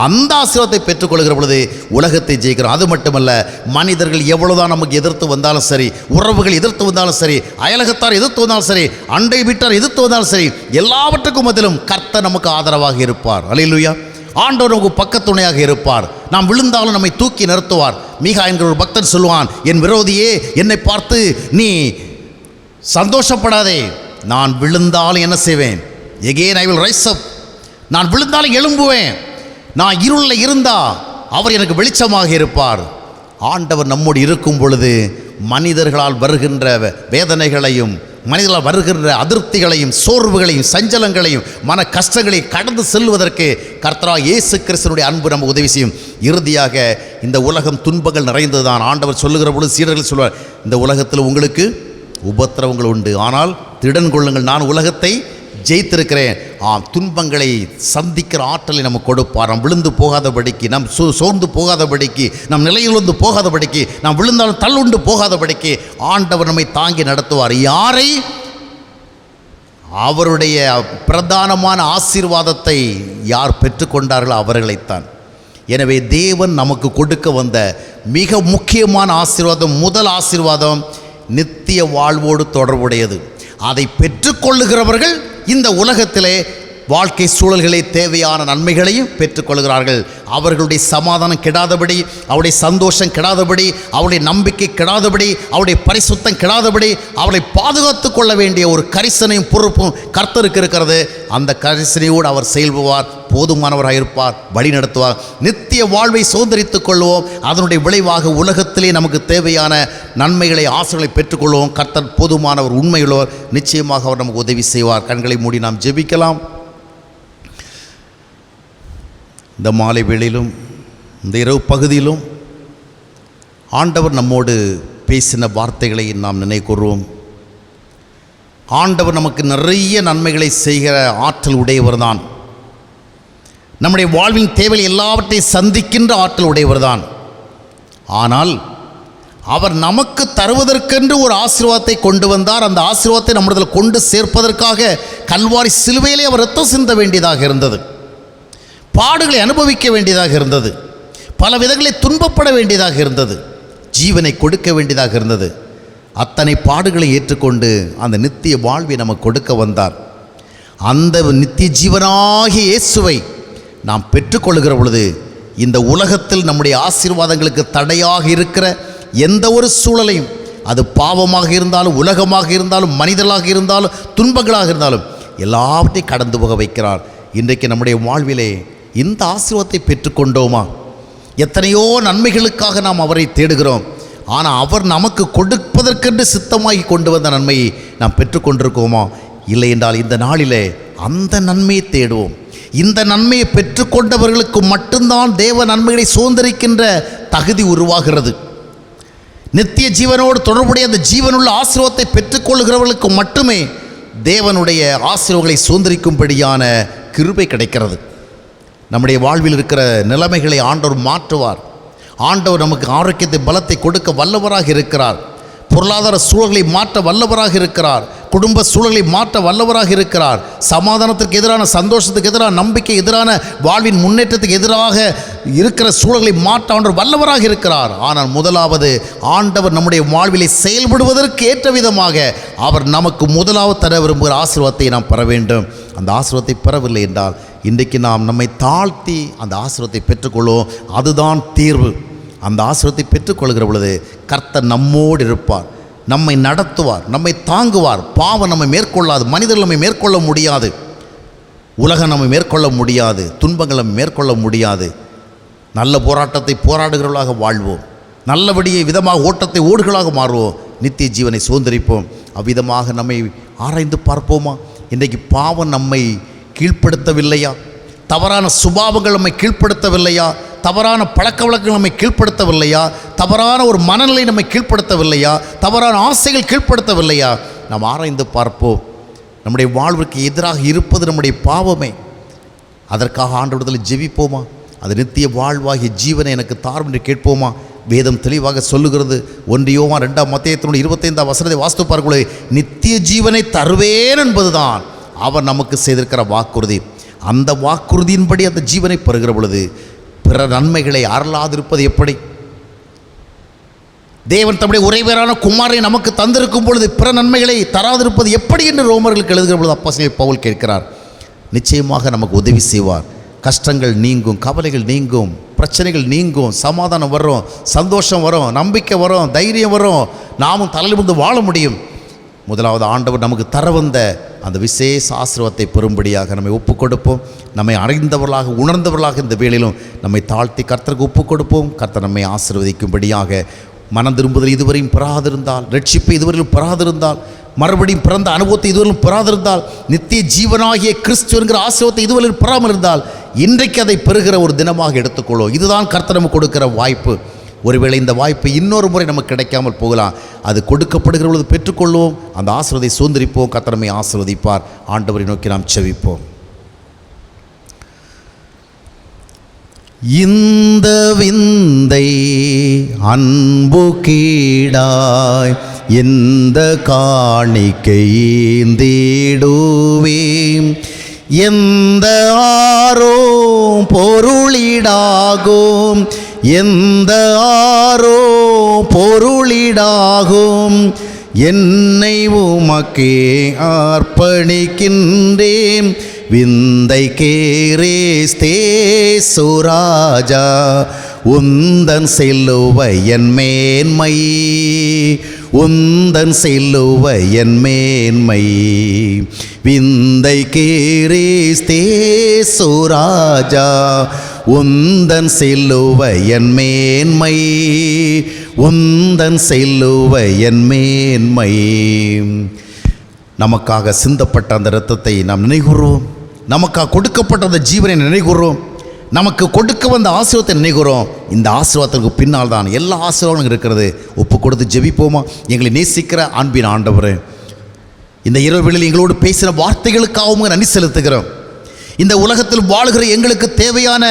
அந்த ஆசீர்வாதத்தை பெற்றுக்கொள்கிற பொழுது உலகத்தை ஜெயிக்கிறோம். அது மட்டுமல்ல, மனிதர்கள் எவ்வளவுதான் நமக்கு எதிர்த்து வந்தாலும் சரி, உறவுகள் எதிர்த்து வந்தாலும் சரி, அயலகத்தார் எதிர்த்து வந்தாலும் சரி, அண்டை வீட்டார் எதிர்த்து வந்தாலும் சரி, எல்லாவற்றுக்கும் மத்தியிலும் கர்த்தர் நமக்கு ஆதரவாக இருப்பார். அல்லேலூயா. ஆண்டவர் நமக்கு பக்கத்துணையாக இருப்பார். நாம் விழுந்தாலும் நம்மை தூக்கி நிறுத்துவார். மீகா என்கிற ஒரு பக்தன் சொல்லுவான், என் விரோதியே, என்னை பார்த்து நீ சந்தோஷப்படாதே, நான் விழுந்தாலும் என்ன செய்வேன்? எகெயின் ஐ வில் ரைஸ் அப். நான் விழுந்தாலும் எழும்புவேன். நான் இருளில் இருந்தா அவர் எனக்கு வெளிச்சமாக இருப்பார். ஆண்டவர் நம்மோடு இருக்கும் பொழுது மனிதர்களால் வருகின்ற வேதனைகளையும், மனிதர்களால் வருகின்ற அதிருப்திகளையும், சோர்வுகளையும், சஞ்சலங்களையும், மன கஷ்டங்களையும் கடந்து செல்வதற்கு கர்த்தராகிய இயேசு கிறிஸ்துவினுடைய அன்பு நமக்கு உதவி செய்யும். இறுதியாக, இந்த உலகம் துன்பங்கள் நிறைந்தது தான். ஆண்டவர் சொல்லுகிற பொழுது சீடர்கள் சொல்வார், இந்த உலகத்தில் உங்களுக்கு உபத்திரவங்கள் உண்டு, ஆனால் திடன் கொள்ளுங்கள், நான் உலகத்தை ஜெயித்திருக்கிறேன். துன்பங்களை சந்திக்கிற ஆற்றலை நமக்கு கொடுப்பார். நாம் விழுந்து போகாதபடிக்கு, நாம் சோர்ந்து போகாதபடிக்கு, நம் நிலையிலிருந்து போகாதபடிக்கு, நாம் விழுந்தாலும் தள்ளுண்டு போகாதபடிக்கு ஆண்டவர் நம்மை தாங்கி நடத்துவார். யாரை? அவருடைய பிரதானமான ஆசீர்வாதத்தை யார் பெற்றுக்கொண்டார்களோ அவர்களைத்தான். எனவே தேவன் நமக்கு கொடுக்க வந்த மிக முக்கியமான ஆசீர்வாதம், முதல் ஆசீர்வாதம் நித்திய வாழ்வோடு தொடர்புடையது. அதை பெற்றுக்கொள்ளுகிறவர்கள் இந்த உலகத்திலே வாழ்க்கை சூழல்களே தேவையான நன்மைகளையும் பெற்றுக்கொள்கிறார்கள். அவர்களுடைய சமாதானம் கெடாதபடி, அவருடைய சந்தோஷம் கெடாதபடி, அவருடைய நம்பிக்கை கெடாதபடி, அவருடைய பரிசுத்தம் கெடாதபடி அவளை பாதுகாத்து கொள்ள வேண்டிய ஒரு கரிசனையும் பொறுப்பும் கர்த்தருக்கு இருக்கிறது. அந்த கரிசனையோடு அவர் செயல்புவார், போதுமானவராக இருப்பார், வழி நடத்துவார். நித்திய வாழ்வை சுதந்திரித்துக் கொள்வோம். அதனுடைய விளைவாக உலகத்திலே நமக்கு தேவையான நன்மைகளை, ஆசைகளை பெற்றுக்கொள்வோம். கர்த்தர் போதுமானவர், உண்மையுள்ளவர். நிச்சயமாக அவர் நமக்கு உதவி செய்வார். கண்களை மூடி நாம் ஜெபிக்கலாம். இந்த மாலை வேளையிலும், இந்த இரவு பகுதியிலும் ஆண்டவர் நம்மோடு பேசின வார்த்தைகளை நாம் நினைவுகூர்வோம். ஆண்டவர் நமக்கு நிறைய நன்மைகளை செய்கிற ஆற்றல் உடையவர் தான். நம்முடைய வாழ்வின் தேவையை எல்லாவற்றையும் சந்திக்கின்ற ஆற்றல் உடையவர் தான். ஆனால் அவர் நமக்கு தருவதற்கென்று ஒரு ஆசீர்வாதத்தை கொண்டு வந்தார். அந்த ஆசீர்வாதத்தை நம்மிடத்தில் கொண்டு சேர்ப்பதற்காக கல்வாரி சிலுவையிலே அவர் ரத்தம் சிந்த வேண்டியதாக இருந்தது. பாடுகளை அனுபவிக்க வேண்டியதாக இருந்தது. பல விதங்களை துன்பப்பட வேண்டியதாக இருந்தது. ஜீவனை கொடுக்க வேண்டியதாக இருந்தது. அத்தனை பாடுகளை ஏற்றுக்கொண்டு அந்த நித்திய வாழ்வை நமக்கு கொடுக்க வந்தார். அந்த நித்திய ஜீவனாகிய இயேசுவை நாம் பெற்றுக்கொள்கிற பொழுது இந்த உலகத்தில் நம்முடைய ஆசீர்வாதங்களுக்கு தடையாக இருக்கிற எந்த ஒரு சூழலையும், அது பாவமாக இருந்தாலும், உலகமாக இருந்தாலும், மனிதர்களாக இருந்தாலும், துன்பங்களாக இருந்தாலும் எல்லாவற்றையும் கடந்து போக வைக்கிறார். இன்றைக்கு நம்முடைய வாழ்விலே இந்த ஆசீர்வாதத்தை பெற்றுக்கொண்டோமா? எத்தனையோ நன்மைகளுக்காக நாம் அவரை தேடுகிறோம். ஆனால் அவர் நமக்கு கொடுப்பதற்கென்று சித்தமாகி கொண்டு வந்த நன்மையை நாம் பெற்றுக்கொண்டிருக்கோமா? இல்லை என்றால் இந்த நாளிலே அந்த நன்மையை தேடுவோம். இந்த நன்மையை பெற்றுக்கொண்டவர்களுக்கு மட்டும்தான் தேவ நன்மைகளை சுதந்திரிக்கின்ற தகுதி உருவாகிறது. நித்திய ஜீவனோடு தொடர்புடைய அந்த ஜீவனுள்ள ஆசீர்வாதத்தை பெற்றுக்கொள்கிறவர்களுக்கு மட்டுமே தேவனுடைய ஆசீர்வாதங்களை சுதந்திரிக்கும்படியான கிருபை கிடைக்கிறது. நம்முடைய வாழ்வில் இருக்கிற நிலைமைகளை ஆண்டவர் மாற்றுவார். ஆண்டவர் நமக்கு ஆரோக்கியத்தை, பலத்தை கொடுக்க வல்லவராக இருக்கிறார். பொருளாதார சூழல்களை மாற்ற வல்லவராக இருக்கிறார். குடும்ப சூழலை மாற்ற வல்லவராக இருக்கிறார். சமாதானத்திற்கு எதிரான, சந்தோஷத்துக்கு எதிரான, நம்பிக்கை எதிரான, வாழ்வின் முன்னேற்றத்துக்கு எதிராக இருக்கிற சூழலை மாற்ற ஆண்டவர் வல்லவராக இருக்கிறார். ஆனால் முதலாவது ஆண்டவர் நம்முடைய வாழ்விலை செயல்படுவதற்கு ஏற்ற விதமாக அவர் நமக்கு முதலாவது தர விரும்புகிற ஆசீர்வாதத்தை நாம் பெற வேண்டும். அந்த ஆசீர்வாதத்தை பெறவில்லை என்றால் இன்றைக்கு நாம் நம்மை தாழ்த்தி அந்த ஆசீர்வாதத்தை பெற்றுக்கொள்வோம். அதுதான் தீர்வு. அந்த ஆசீர்வாதத்தை பெற்றுக்கொள்கிற பொழுது கர்த்தர் நம்மோடு இருப்பார், நம்மை நடத்துவார், நம்மை தாங்குவார். பாவம் நம்மை மேற்கொள்ளாது, மனிதர்கள் நம்மை மேற்கொள்ள முடியாது, உலகம் நம்மை மேற்கொள்ள முடியாது, துன்பங்கள் நம்மை மேற்கொள்ள முடியாது. நல்ல போராட்டத்தை போராடுகிறவர்களாக வாழ்வோம். நல்லபடியை விதமாக ஓட்டத்தை ஓடுகளாக மாறுவோம். நித்திய ஜீவனை சுதந்திரிப்போம். அவ்விதமாக நம்மை ஆராய்ந்து பார்ப்போமா? இன்றைக்கு பாவம் நம்மை கீழ்ப்படுத்தவில்லையா? தவறான சுபாவங்கள் நம்மை கீழ்ப்படுத்தவில்லையா? தவறான பழக்க வழக்கங்கள் நம்மை கீழ்ப்படுத்தவில்லையா? தவறான ஒரு மனநிலை நம்மை கீழ்ப்படுத்தவில்லையா? தவறான ஆசைகள் கீழ்ப்படுத்தவில்லையா? நாம் ஆராய்ந்து பார்ப்போம். நம்முடைய வாழ்வுக்கு எதிராக இருப்பது நம்முடைய பாவமே. அதற்காக ஆண்டவரிடத்தில் ஜெபிப்போமா? அது நித்திய வாழ்வாகிய ஜீவனை எனக்கு தாரும் என்று கேட்போமா? வேதம் தெளிவாக சொல்லுகிறது. 1 யோவான் 2 அத்தியாயத்தினுடைய 25 வசனத்தை வாசித்து பார்க்கும்போது நித்திய ஜீவனை தருவேன் என்பதுதான் அவர் நமக்கு செய்திருக்கிற வாக்குறுதி. அந்த வாக்குறுதியின்படி அந்த ஜீவனை பெறுகிற பொழுது பிற நன்மைகளை அருளாதிருப்பது எப்படி? தேவன் தம்முடைய உறைவேறான குமாரை நமக்கு தந்திருக்கும் பொழுது பிற நன்மைகளை தராதிருப்பது எப்படி என்று ரோமர்களுக்கு எழுதுகிற பொழுது அப்போஸ்தலன் பவுல் கேட்கிறார். நிச்சயமாக நமக்கு உதவி செய்வார். கஷ்டங்கள் நீங்கும், கவலைகள் நீங்கும், பிரச்சனைகள் நீங்கும், சமாதானம் வரும், சந்தோஷம் வரும், நம்பிக்கை வரும், தைரியம் வரும். நாமும் தலையிலிருந்து வாழ முடியும். முதலாவது ஆண்டவர் நமக்கு தர வந்த அந்த விசேஷ ஆசீர்வாதத்தை பெறும்படியாக நம்மை ஒப்புக் கொடுப்போம். நம்மை அறிந்தவர்களாக, உணர்ந்தவர்களாக இந்த வேளையிலும் நம்மை தாழ்த்தி கர்த்தருக்கு ஒப்புக் கொடுப்போம். கர்த்தர் நம்மை ஆசீர்வதிக்கும்படியாக. மனம் திரும்புதல் இதுவரையும் பெறாதிருந்தால், ரட்சிப்பை இதுவரையிலும் பெறாதிருந்தால், மறுபடியும் பிறந்த அனுபவத்தை இதுவரையிலும் பெறாதிருந்தால், நித்திய ஜீவனாகிய கிறிஸ்து என்கிற ஆசீர்வாதத்தை இதுவரையிலும் பெறாமல் இருந்தால் இன்றைக்கு அதை பெறுகிற ஒரு தினமாக எடுத்துக்கொள்ளும். இதுதான் கர்த்தர் நமக்கு கொடுக்கிற வாய்ப்பு. ஒருவேளை இந்த வாய்ப்பு இன்னொரு முறை நமக்கு கிடைக்காமல் போகலாம். அது கொடுக்கப்படுகிற பொழுது பெற்றுக்கொள்வோம், அந்த ஆசீர்வாதத்தை சுதந்திரிப்போம். கர்த்தர் நம்மை ஆசீர்வதிப்பார். ஆண்டவரை நோக்கி நாம் செபிப்போம். இந்த விந்தை அன்பு கீடாய் இந்த காணிக்கை ஏந்திடுவேன். எந்த ஆரோ பொருளிடாகும், எந்த ஆரோ பொருளிடாகும். என்னை உமக்கே அர்ப்பணிக்கின்றேன். விந்தை கேரேஸ்தே சுராஜா உந்தன் சிலுவை என் மேன்மை, உந்தன் சிலுவை என் மேன்மை. விந்தை கேரேஸ்தே சுராஜா உந்தன் சிலுவை என் மேன்மை, உந்தன் சிலுவை என் மேன்மை. நமக்காக சிந்தப்பட்ட அந்த இரத்தத்தை நாம் நினைவுறோம், நமக்காக கொடுக்கப்பட்ட அந்த ஜீவனை நினைவுறோம், நமக்கு கொடுக்க வந்த ஆசீர்வாதத்தை நினைவுறோம். இந்த ஆசீர்வாதத்துக்கு பின்னால் தான் எல்லா ஆசீர்வாதங்களும் இருக்கிறது. ஒப்பு கொடுத்து ஜெபிப்போமா? எங்களை நேசிக்கிற அன்பின் ஆண்டவரே, இந்த இரவுகளில் எங்களோடு பேசின வார்த்தைகளுக்காகவும் நன்றி செலுத்துகிறோம். இந்த உலகத்தில் வாழ்கிற எங்களுக்கு தேவையான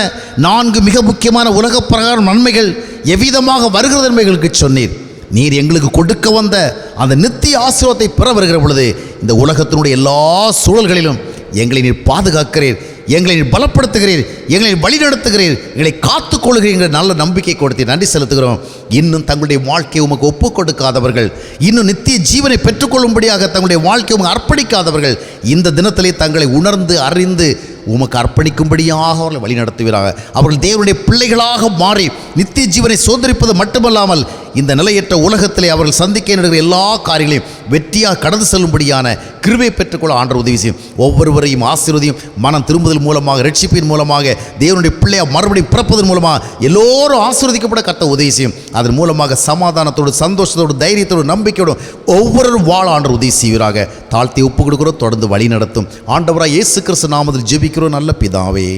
4 மிக முக்கியமான உலக பிரகாரம் நன்மைகள் எவ்விதமாக வருகிறது என்பதை எங்களுக்கு சொன்னீர். நீர் எங்களுக்கு கொடுக்க வந்த அந்த நித்திய ஆசீர்வாதத்தை பெற வருகிற பொழுது இந்த உலகத்தினுடைய எல்லா சூழல்களிலும் எங்களை நீர் பாதுகாக்கிறீர், எங்களை நீர் பலப்படுத்துகிறீர், எங்களை வழிநடத்துகிறீர், எங்களை காத்துக்கொள்கிறீர் என்ற நல்ல நம்பிக்கை கொடுத்து நன்றி செலுத்துகிறோம். இன்னும் தங்களுடைய வாழ்க்கையை உமக்கு ஒப்புக் கொடுக்காதவர்கள், இன்னும் நித்திய ஜீவனை பெற்றுக்கொள்ளும்படியாக தங்களுடைய வாழ்க்கையை உமக்கு அர்ப்பணிக்காதவர்கள் இந்த தினத்திலே தங்களை உணர்ந்து அறிந்து உமக்கு அர்ப்பணிக்கும்படியாக அவர்களை வழிநடத்துவீராக. அவர்கள் தேவனுடைய பிள்ளைகளாக மாறி நித்திய ஜீவனை சோதரிப்பது மட்டுமல்லாமல் இந்த நிலையற்ற உலகத்திலே அவர்கள் சந்திக்க நடக்கிற எல்லா காரியங்களையும் வெற்றியாக கடந்து செல்லும்படியான கிருபை பெற்றுக்கொள்ள ஆண்டவர் உதவி செய்யும். ஒவ்வொருவரையும் ஆசீர்வதியும். மனம் திரும்புதல் மூலமாக, ரட்சிப்பின் மூலமாக, தேவனுடைய பிள்ளையாக மறுபடியும் பிறப்பதன் மூலமாக எல்லோரும் ஆசீர்வதிக்கப்பட கர்த்தர் உதவி செய்யும். அதன் மூலமாக சமாதானத்தோடு, சந்தோஷத்தோடு, தைரியத்தோடு, நம்பிக்கையோடு ஒவ்வொருவரும் வாழ ஆண்டவர் உதவி செய்வீராக. தாழ்த்தி ஒப்பு கொடுக்கிறோம், தொடர்ந்து வழி நடத்தும். ஆண்டவராக இயேசு கிறிஸ்து நாமத்தில் ஜெபிக்கிறோம் நல்ல பிதாவே,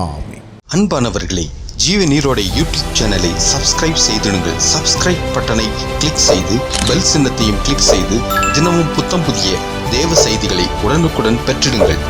ஆமென். அன்பானவர்களே, ஜீவ நீரோட யூடியூப் சேனலை சப்ஸ்கிரைப் செய்திடுங்கள். சப்ஸ்கிரைப் பட்டனை கிளிக் செய்து பெல் சின்னத்தையும் கிளிக் செய்து தினமும் புத்தம் புதிய தேவ செய்திகளை உடனுக்குடன் பெற்றிடுங்கள்.